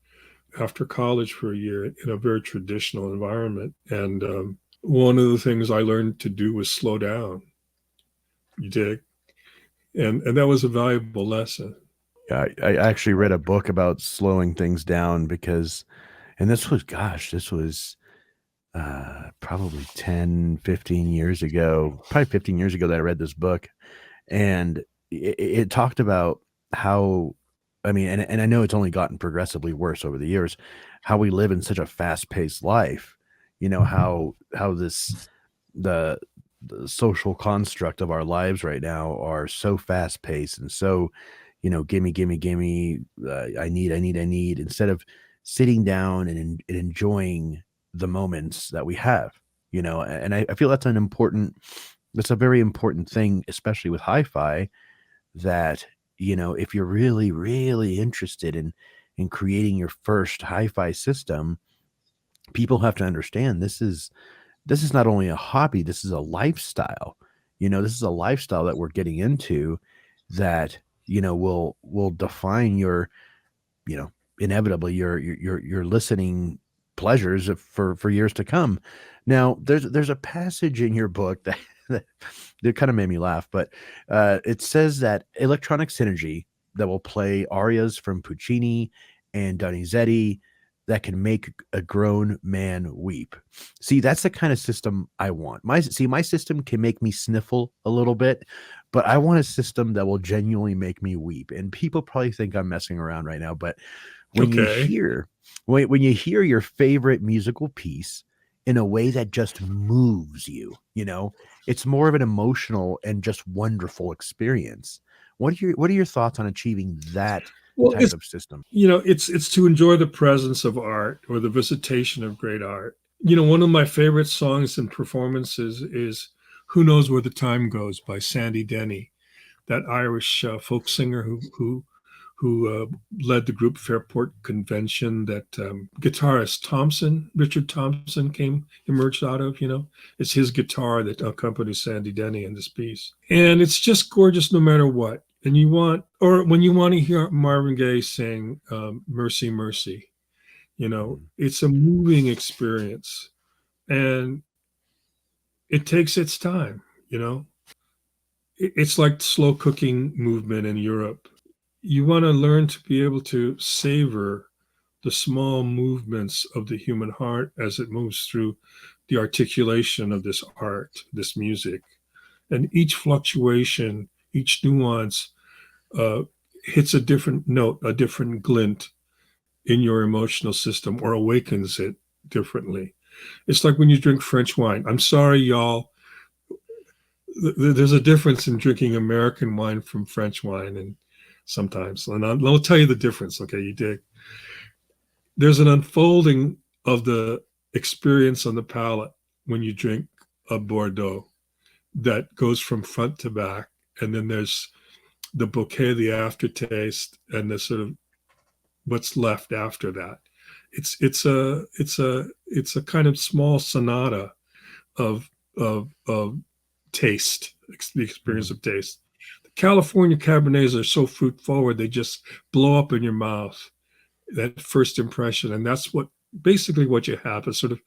after college for a year in a very traditional environment. And one of the things I learned to do was slow down. You dig? And that was a valuable lesson. Yeah, I actually read a book about slowing things down because, and this was probably 10, 15 years ago, probably 15 years ago that I read this book. And it talked about how, I mean, and I know it's only gotten progressively worse over the years, how we live in such a fast-paced life, how the social construct of our lives right now are so fast-paced and so, gimme, I need, instead of sitting down and enjoying the moments that we have, and I feel that's a very important thing, especially with hi-fi, that, if you're really, really interested in creating your first hi-fi system, people have to understand this is not only a hobby, this is a lifestyle. This is a lifestyle that we're getting into that, will define your, inevitably your listening pleasures for years to come. Now, there's a passage in your book that kind of made me laugh, but it says that electronic synergy that will play arias from Puccini and Donizetti that can make a grown man weep. See, that's the kind of system I want. My system can make me sniffle a little bit, but I want a system that will genuinely make me weep. And people probably think I'm messing around right now, but when you hear your favorite musical piece in a way that just moves you, it's more of an emotional and just wonderful experience. What are your thoughts on achieving that type of system? It's to enjoy the presence of art or the visitation of great art. One of my favorite songs and performances is "Who Knows Where the Time Goes" by Sandy Denny, that Irish folk singer who led the group Fairport Convention that guitarist Richard Thompson emerged out of. It's his guitar that accompanies Sandy Denny in this piece. And it's just gorgeous no matter what. And when you want to hear Marvin Gaye sing Mercy, Mercy, it's a moving experience. And it takes its time, It's like slow cooking movement in Europe. You want to learn to be able to savor the small movements of the human heart as it moves through the articulation of this art, this music. And each fluctuation, each nuance hits a different note, a different glint in your emotional system or awakens it differently. It's like when you drink French wine. I'm sorry, y'all. There's a difference in drinking American wine from French wine, and sometimes, and I'll tell you the difference. Okay, you dig. There's an unfolding of the experience on the palate when you drink a Bordeaux that goes from front to back, and then there's the bouquet, the aftertaste, and the sort of what's left after that. It's a kind of small sonata of taste, the experience of taste. The California Cabernets are so fruit forward, they just blow up in your mouth, that first impression. And that's what basically what you have, a sort of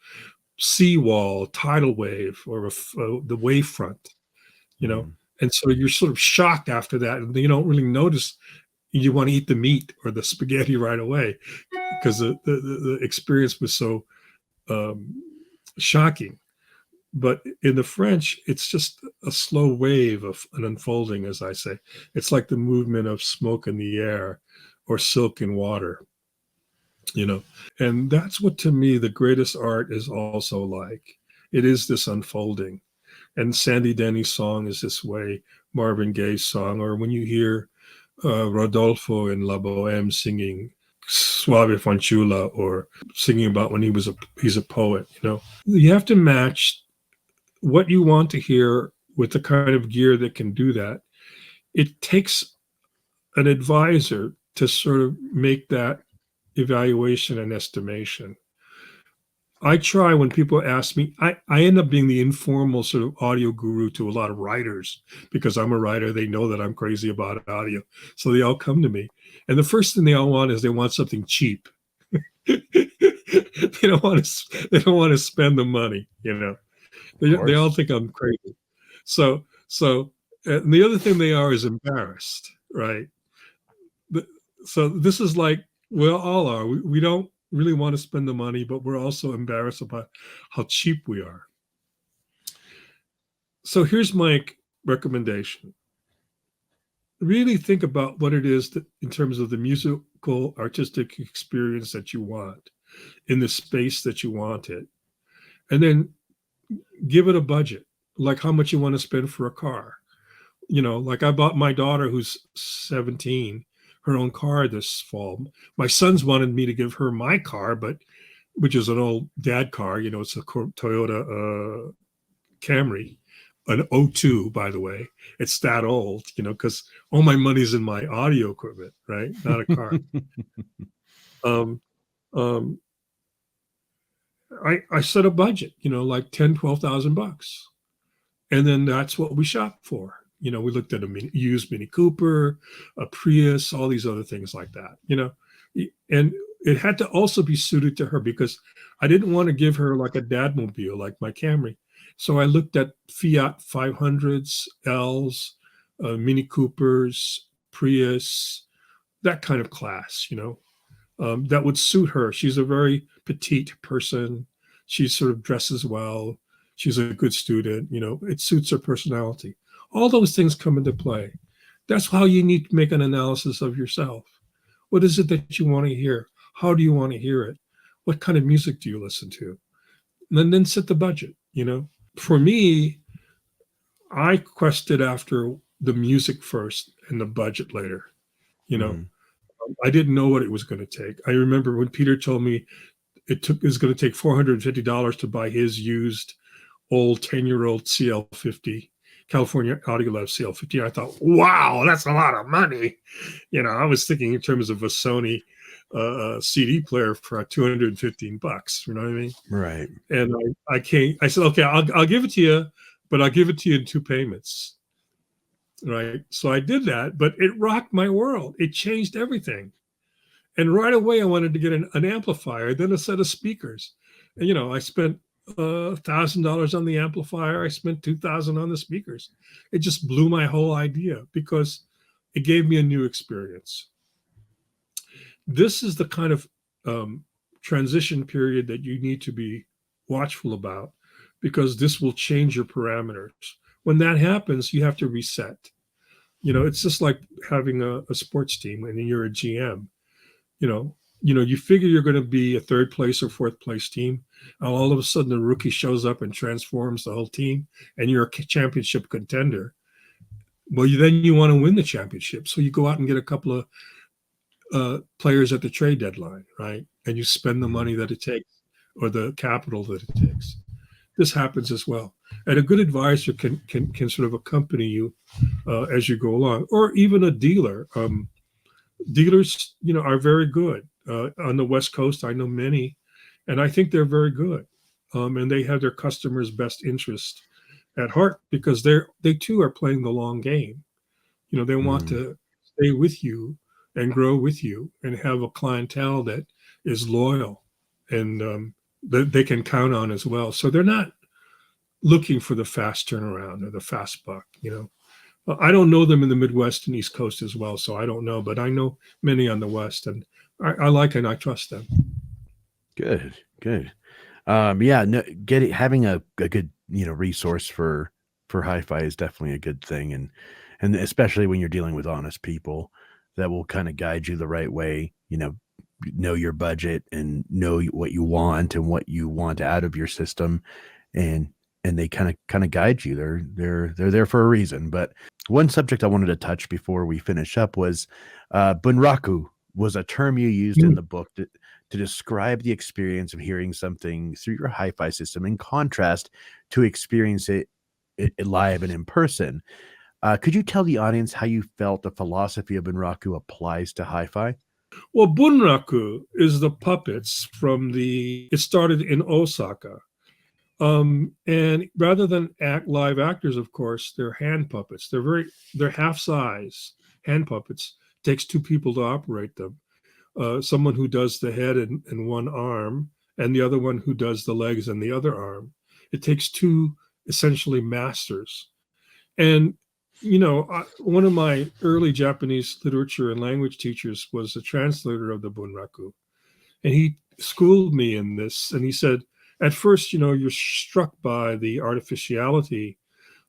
seawall, tidal wave, or the wavefront, you know. And so you're sort of shocked after that, and you don't really notice you want to eat the meat or the spaghetti right away because the experience was so shocking. But in the French, it's just a slow wave of an unfolding, as I say. It's like the movement of smoke in the air or silk in water, you know. And that's what, to me, the greatest art is also like. It is this unfolding. And Sandy Denny's song is this way, Marvin Gaye's song, or when you hear Rodolfo in La Boheme singing Suave Fanciulla, or singing about when he's a poet, you know. You have to match what you want to hear with the kind of gear that can do that. It takes an advisor to sort of make that evaluation and estimation. I try, when people ask me, I end up being the informal sort of audio guru to a lot of writers because I'm a writer. They know that I'm crazy about audio. So they all come to me. And the first thing they all want is they want something cheap. They don't want to spend the money, you know. They all think I'm crazy. So and the other thing they are is embarrassed, right? So this is like we all are. We don't really want to spend the money, but we're also embarrassed about how cheap we are. So here's my recommendation. Really think about what it is that, in terms of the musical, artistic experience that you want, in the space that you want it, and then give it a budget, like how much you want to spend for a car. You know, like I bought my daughter, who's 17, her own car this fall. My sons wanted me to give her my car, which is an old dad car. You know, it's a Toyota Camry, an '02, by the way. It's that old, you know, because all my money's in my audio equipment, right? Not a car. I set a budget, you know, like $10,000-12,000, and then that's what we shop for. You know, we looked at a used Mini Cooper, a Prius, all these other things like that, you know. And it had to also be suited to her because I didn't want to give her like a dadmobile like my Camry. So I looked at Fiat 500s, L's, Mini Coopers, Prius, that kind of class, you know, that would suit her. She's a very petite person. She sort of dresses well. She's a good student. You know, it suits her personality. All those things come into play. That's how you need to make an analysis of yourself. What is it that you want to hear? How do you want to hear it? What kind of music do you listen to? And then set the budget, you know. For me, I quested after the music first and the budget later, you know. I didn't know what it was going to take. I remember when Peter told me it was going to take $450 to buy his used old 10-year-old CL50, California Audiolab CL50. I thought, wow, that's a lot of money. You know, I was thinking in terms of a Sony CD player for $215. You know what I mean? Right. And I said, okay, I'll give it to you, but I'll give it to you in 2 payments. Right. So I did that, but it rocked my world. It changed everything. And right away, I wanted to get an amplifier, then a set of speakers. And, you know, I spent $1,000 on the amplifier. I spent $2,000 on the speakers. It just blew my whole idea because it gave me a new experience. This is the kind of transition period that you need to be watchful about because this will change your parameters. When that happens, you have to reset. It's just like having a sports team and you're a GM. You figure you're going to be a third place or fourth place team, and all of a sudden the rookie shows up and transforms the whole team, and you're a championship contender. Well, then you want to win the championship, so you go out and get a couple of players at the trade deadline, right? And you spend the money that it takes, or the capital that it takes. This happens as well, and a good advisor can sort of accompany you as you go along, or even a dealer. Dealers, are very good. On the West Coast, I know many, and I think they're very good. And they have their customers' best interest at heart, because they too are playing the long game. They want to stay with you and grow with you and have a clientele that is loyal and that they can count on as well. So they're not looking for the fast turnaround or the fast buck. I don't know them in the Midwest and East Coast as well, so I don't know, but I know many on the West, and I like and I trust them. Good. Yeah, no, having a good resource for hi-fi is definitely a good thing, and especially when you're dealing with honest people that will kind of guide you the right way. Know your budget and know what you want and what you want out of your system, and they kind of guide you. They're there for a reason. But one subject I wanted to touch before we finish up was Bunraku was a term you used in the book to describe the experience of hearing something through your hi-fi system, in contrast to experience it live and in person. Could you tell the audience how you felt the philosophy of Bunraku applies to hi-fi? Well, Bunraku is the puppets it started in Osaka. And rather than live actors, of course, they're hand puppets. They're half size hand puppets. It takes two people to operate them. Someone who does the head and one arm, and the other one who does the legs and the other arm. It takes two essentially masters. And one of my early Japanese literature and language teachers was a translator of the Bunraku, and he schooled me in this. And he said, at first, you're struck by the artificiality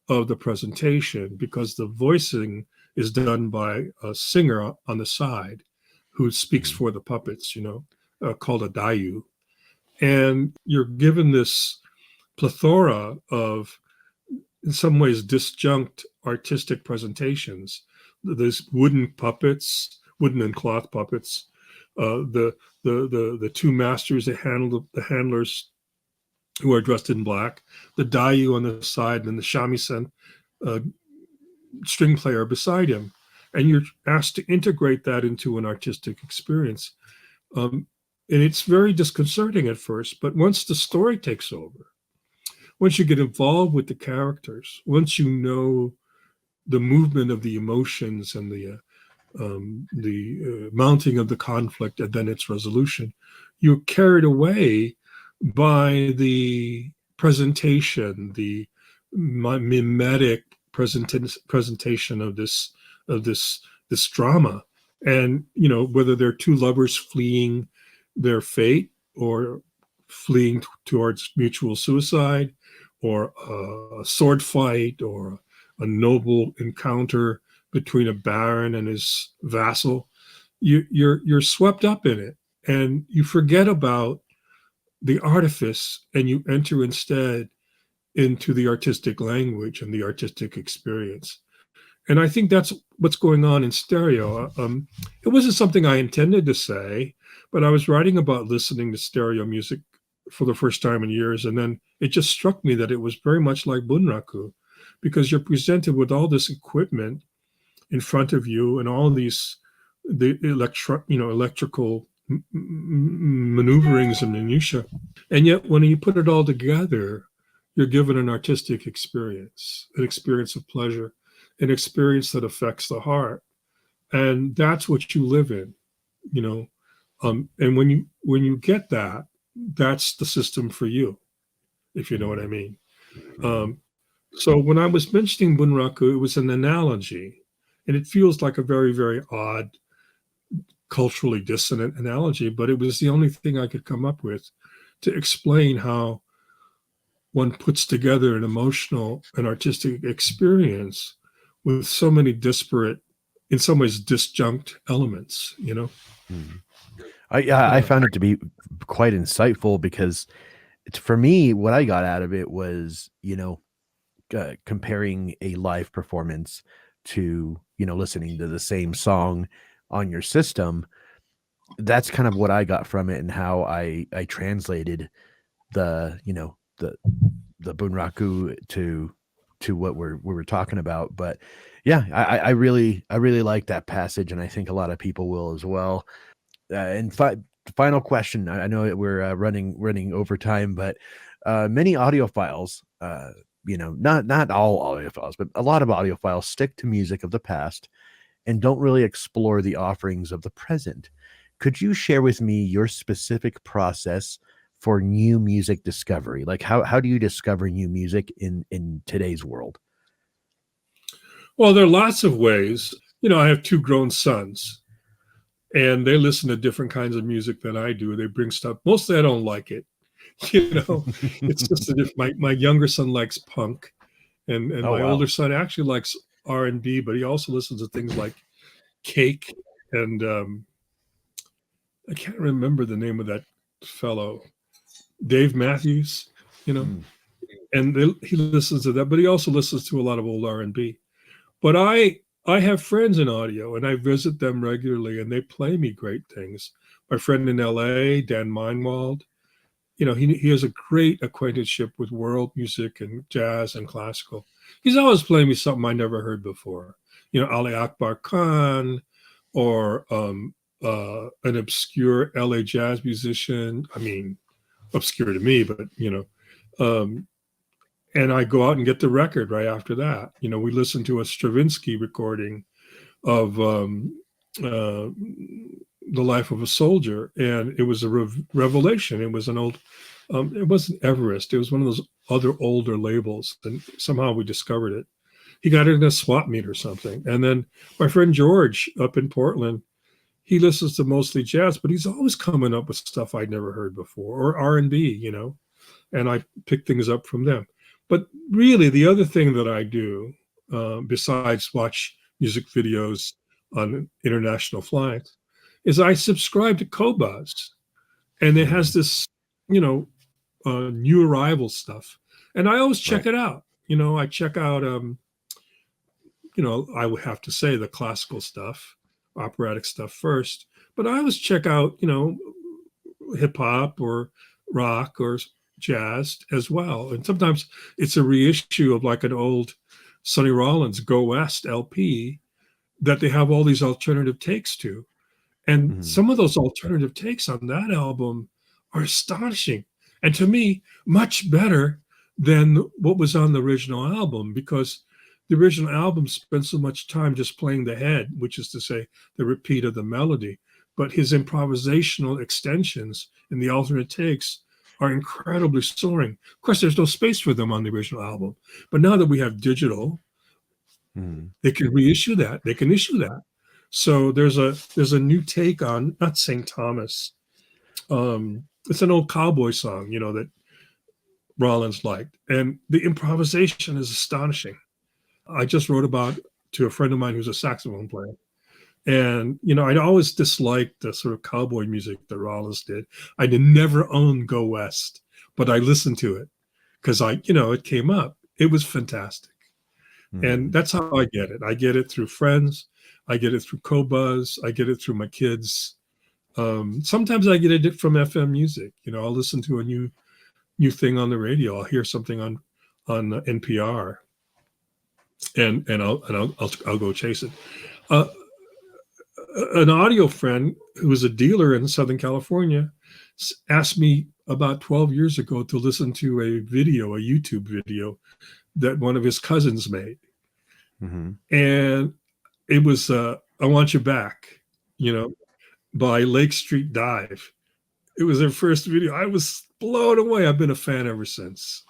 of the presentation because the voicing is done by a singer on the side who speaks for the puppets, called a dayu. And you're given this plethora of, in some ways, disjunct artistic presentations. There's wooden and cloth puppets. The two masters that handle the handlers, who are dressed in black, the dayu on the side, and the shamisen string player beside him. And you're asked to integrate that into an artistic experience. And it's very disconcerting at first, but once the story takes over, once you get involved with the characters, once you know the movement of the emotions and the mounting of the conflict and then its resolution, you're carried away by the presentation, the mimetic presentation of this drama. And whether they're two lovers fleeing their fate, or fleeing towards mutual suicide, or a sword fight, or a noble encounter between a baron and his vassal, you're swept up in it, and you forget about the artifice, and you enter instead into the artistic language and the artistic experience. And I think that's what's going on in stereo. It wasn't something I intended to say, but I was writing about listening to stereo music for the first time in years, and then it just struck me that it was very much like Bunraku, because you're presented with all this equipment in front of you, and all the electrical maneuverings and minutia. And yet, when you put it all together, you're given an artistic experience, an experience of pleasure, an experience that affects the heart. And that's what you live in, and when you get that, that's the system for you, if you know what I mean. So when I was mentioning Bunraku, it was an analogy, and it feels like a very, very odd, culturally dissonant analogy, but it was the only thing I could come up with to explain how one puts together an emotional and artistic experience with so many disparate, in some ways disjunct elements, you know? Mhm. I Yeah. found it to be quite insightful because it's for me, what I got out of it was, comparing a live performance to, listening to the same song on your system. That's kind of what I got from it and how I translated the, the Bunraku to what we were talking about. But yeah, I really like that passage, and I think a lot of people will as well. And final question. I know that we're running over time, but many audiophiles, not all audiophiles, but a lot of audiophiles stick to music of the past and don't really explore the offerings of the present. Could you share with me your specific process for new music discovery? Like how do you discover new music in today's world? Well, there are lots of ways. I have two grown sons, and they listen to different kinds of music than I do. They bring stuff. Mostly, I don't like it. You know, it's just that if my younger son likes punk, and Oh my older wow. son actually likes R&B, but he also listens to things like Cake and I can't remember the name of that fellow, Dave Matthews. You know, Mm, and he listens to that, but he also listens to a lot of old R&B. But I have friends in audio, and I visit them regularly, and they play me great things. My friend in L.A., Dan Meinwald, he has a great acquaintanceship with world music and jazz and classical. He's always playing me something I never heard before. Ali Akbar Khan, or an obscure LA jazz musician. I mean, obscure to me, but um, and I go out and get the record right after that. We listen to a Stravinsky recording of uh, The Life of a Soldier, and it was a revelation. It was an old, it wasn't Everest. It was one of those other older labels, and somehow we discovered it. He got it in a swap meet or something. And then my friend George up in Portland, he listens to mostly jazz, but he's always coming up with stuff I'd never heard before, or R&B, and I pick things up from them. But really, the other thing that I do, besides watch music videos on international flights, is I subscribe to Qobuz, and it has mhm, this, you know, new arrival stuff, and I always check right. it out. I check out, I would have to say the classical stuff, operatic stuff first, but I always check out, hip hop or rock or jazz as well. And sometimes it's a reissue of like an old Sonny Rollins Go West LP that they have all these alternative takes to. And Mhm, some of those alternative takes on that album are astonishing. And to me, much better than what was on the original album, because the original album spent so much time just playing the head, which is to say, the repeat of the melody. But his improvisational extensions in the alternate takes are incredibly soaring. Of course, there's no space for them on the original album. But now that we have digital, mhm, they can reissue that. They can issue that. So there's a new take on not St. Thomas. It's an old cowboy song, that Rollins liked, and the improvisation is astonishing. I just wrote about to a friend of mine who's a saxophone player, and I'd always disliked the sort of cowboy music that Rollins did. I did never own Go West, but I listened to it because it came up. It was fantastic. And mhm. that's how I get it. I get it through friends. I get it through Qobuz. I get it through my kids. Sometimes I get it from FM music. I'll listen to a new thing on the radio. I'll hear something on NPR, and I'll go chase it. Uh, an audio friend who was a dealer in Southern California asked me about 12 years ago to listen to a YouTube video that one of his cousins made, Mhm. and it was "I Want You Back," you know, by Lake Street Dive. It was their first video. I was blown away. I've been a fan ever since.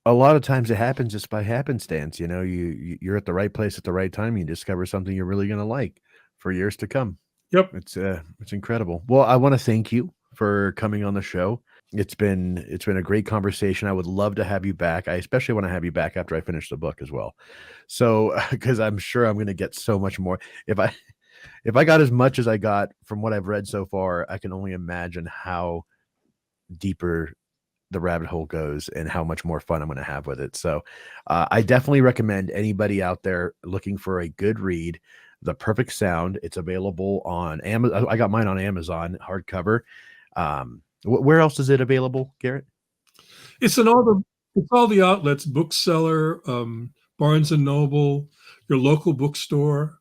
A lot of times it happens just by happenstance, you're at the right place at the right time, you discover something you're really gonna like for years to come. Yep. It's incredible. Well, I wanna thank you for coming on the show. It's been a great conversation. I would love to have you back. I especially want to have you back after I finish the book as well. So, because I'm sure I'm going to get so much more. If I got as much as I got from what I've read so far, I can only imagine how deeper the rabbit hole goes and how much more fun I'm going to have with it. So, I definitely recommend anybody out there looking for a good read, The Perfect Sound. It's available on Amazon. I got mine on Amazon hardcover. Where else is it available, Garrett? It's in all the outlets: bookseller, Barnes and Noble, your local bookstore.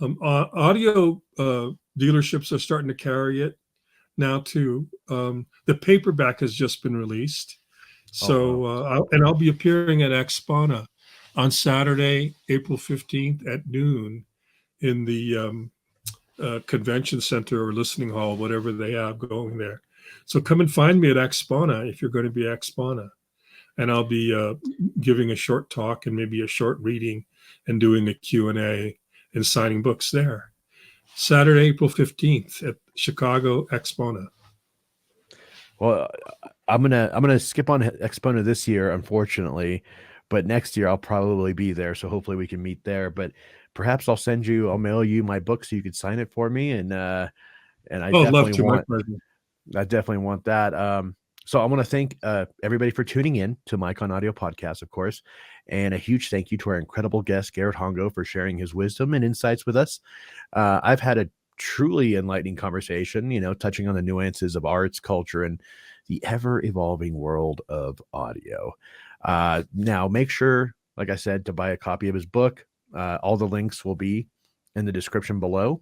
Audio dealerships are starting to carry it now too. The paperback has just been released, Oh, so I'll be appearing at Expona on Saturday, April 15th at noon in the convention center or listening hall, whatever they have going there. So come and find me at Expona if you're going to be at Expona, and I'll be giving a short talk and maybe a short reading and doing a Q&A and signing books there. Saturday, April 15th at Chicago Expona. well, I'm gonna skip on Exponent this year, unfortunately, but next year I'll probably be there. So hopefully we can meet there. But perhaps I'll mail you my book so you could sign it for me. And Oh, I'd love to. My pleasure. I definitely want that. So I want to thank everybody for tuning in to Mike on Audio Podcast, of course, and a huge thank you to our incredible guest Garrett Hongo for sharing his wisdom and insights with us. I've had a truly enlightening conversation, touching on the nuances of arts, culture, and the ever evolving world of audio. Now, make sure, like I said, to buy a copy of his book. All the links will be in the description below.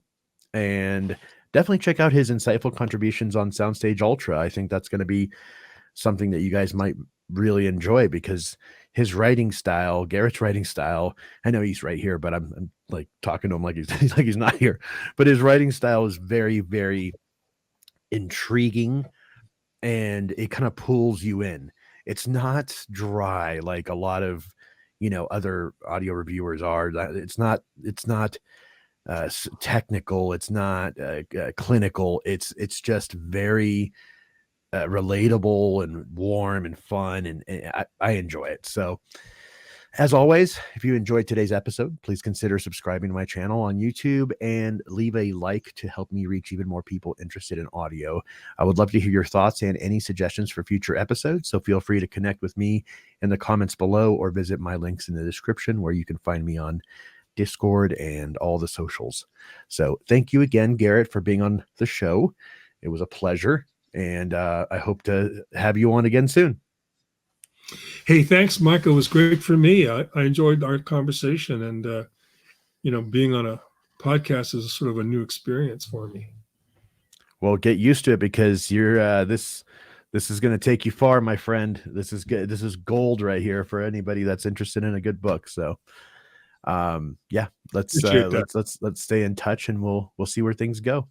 And definitely check out his insightful contributions on Soundstage Ultra. I think that's going to be something that you guys might really enjoy because his writing style, Garrett's writing style, I know he's right here, but I'm like talking to him like he's not here. But his writing style is very, very intriguing and it kind of pulls you in. It's not dry like a lot of other audio reviewers are. It's not technical. It's not clinical. It's just very relatable and warm and fun, and I enjoy it. So, as always, if you enjoyed today's episode, please consider subscribing to my channel on YouTube and leave a like to help me reach even more people interested in audio. I would love to hear your thoughts and any suggestions for future episodes, so feel free to connect with me in the comments below or visit my links in the description where you can find me on Discord and all the socials. So thank you again, Garrett, for being on the show. It was a pleasure, and I hope to have you on again soon. Hey, thanks, Mike. It was great for me. I enjoyed our conversation, and being on a podcast is sort of a new experience for me. Well, get used to it because you're this is going to take you far, my friend. This is good. This is gold right here for anybody that's interested in a good book. So, yeah, let's Appreciate that. let's stay in touch, and we'll see where things go.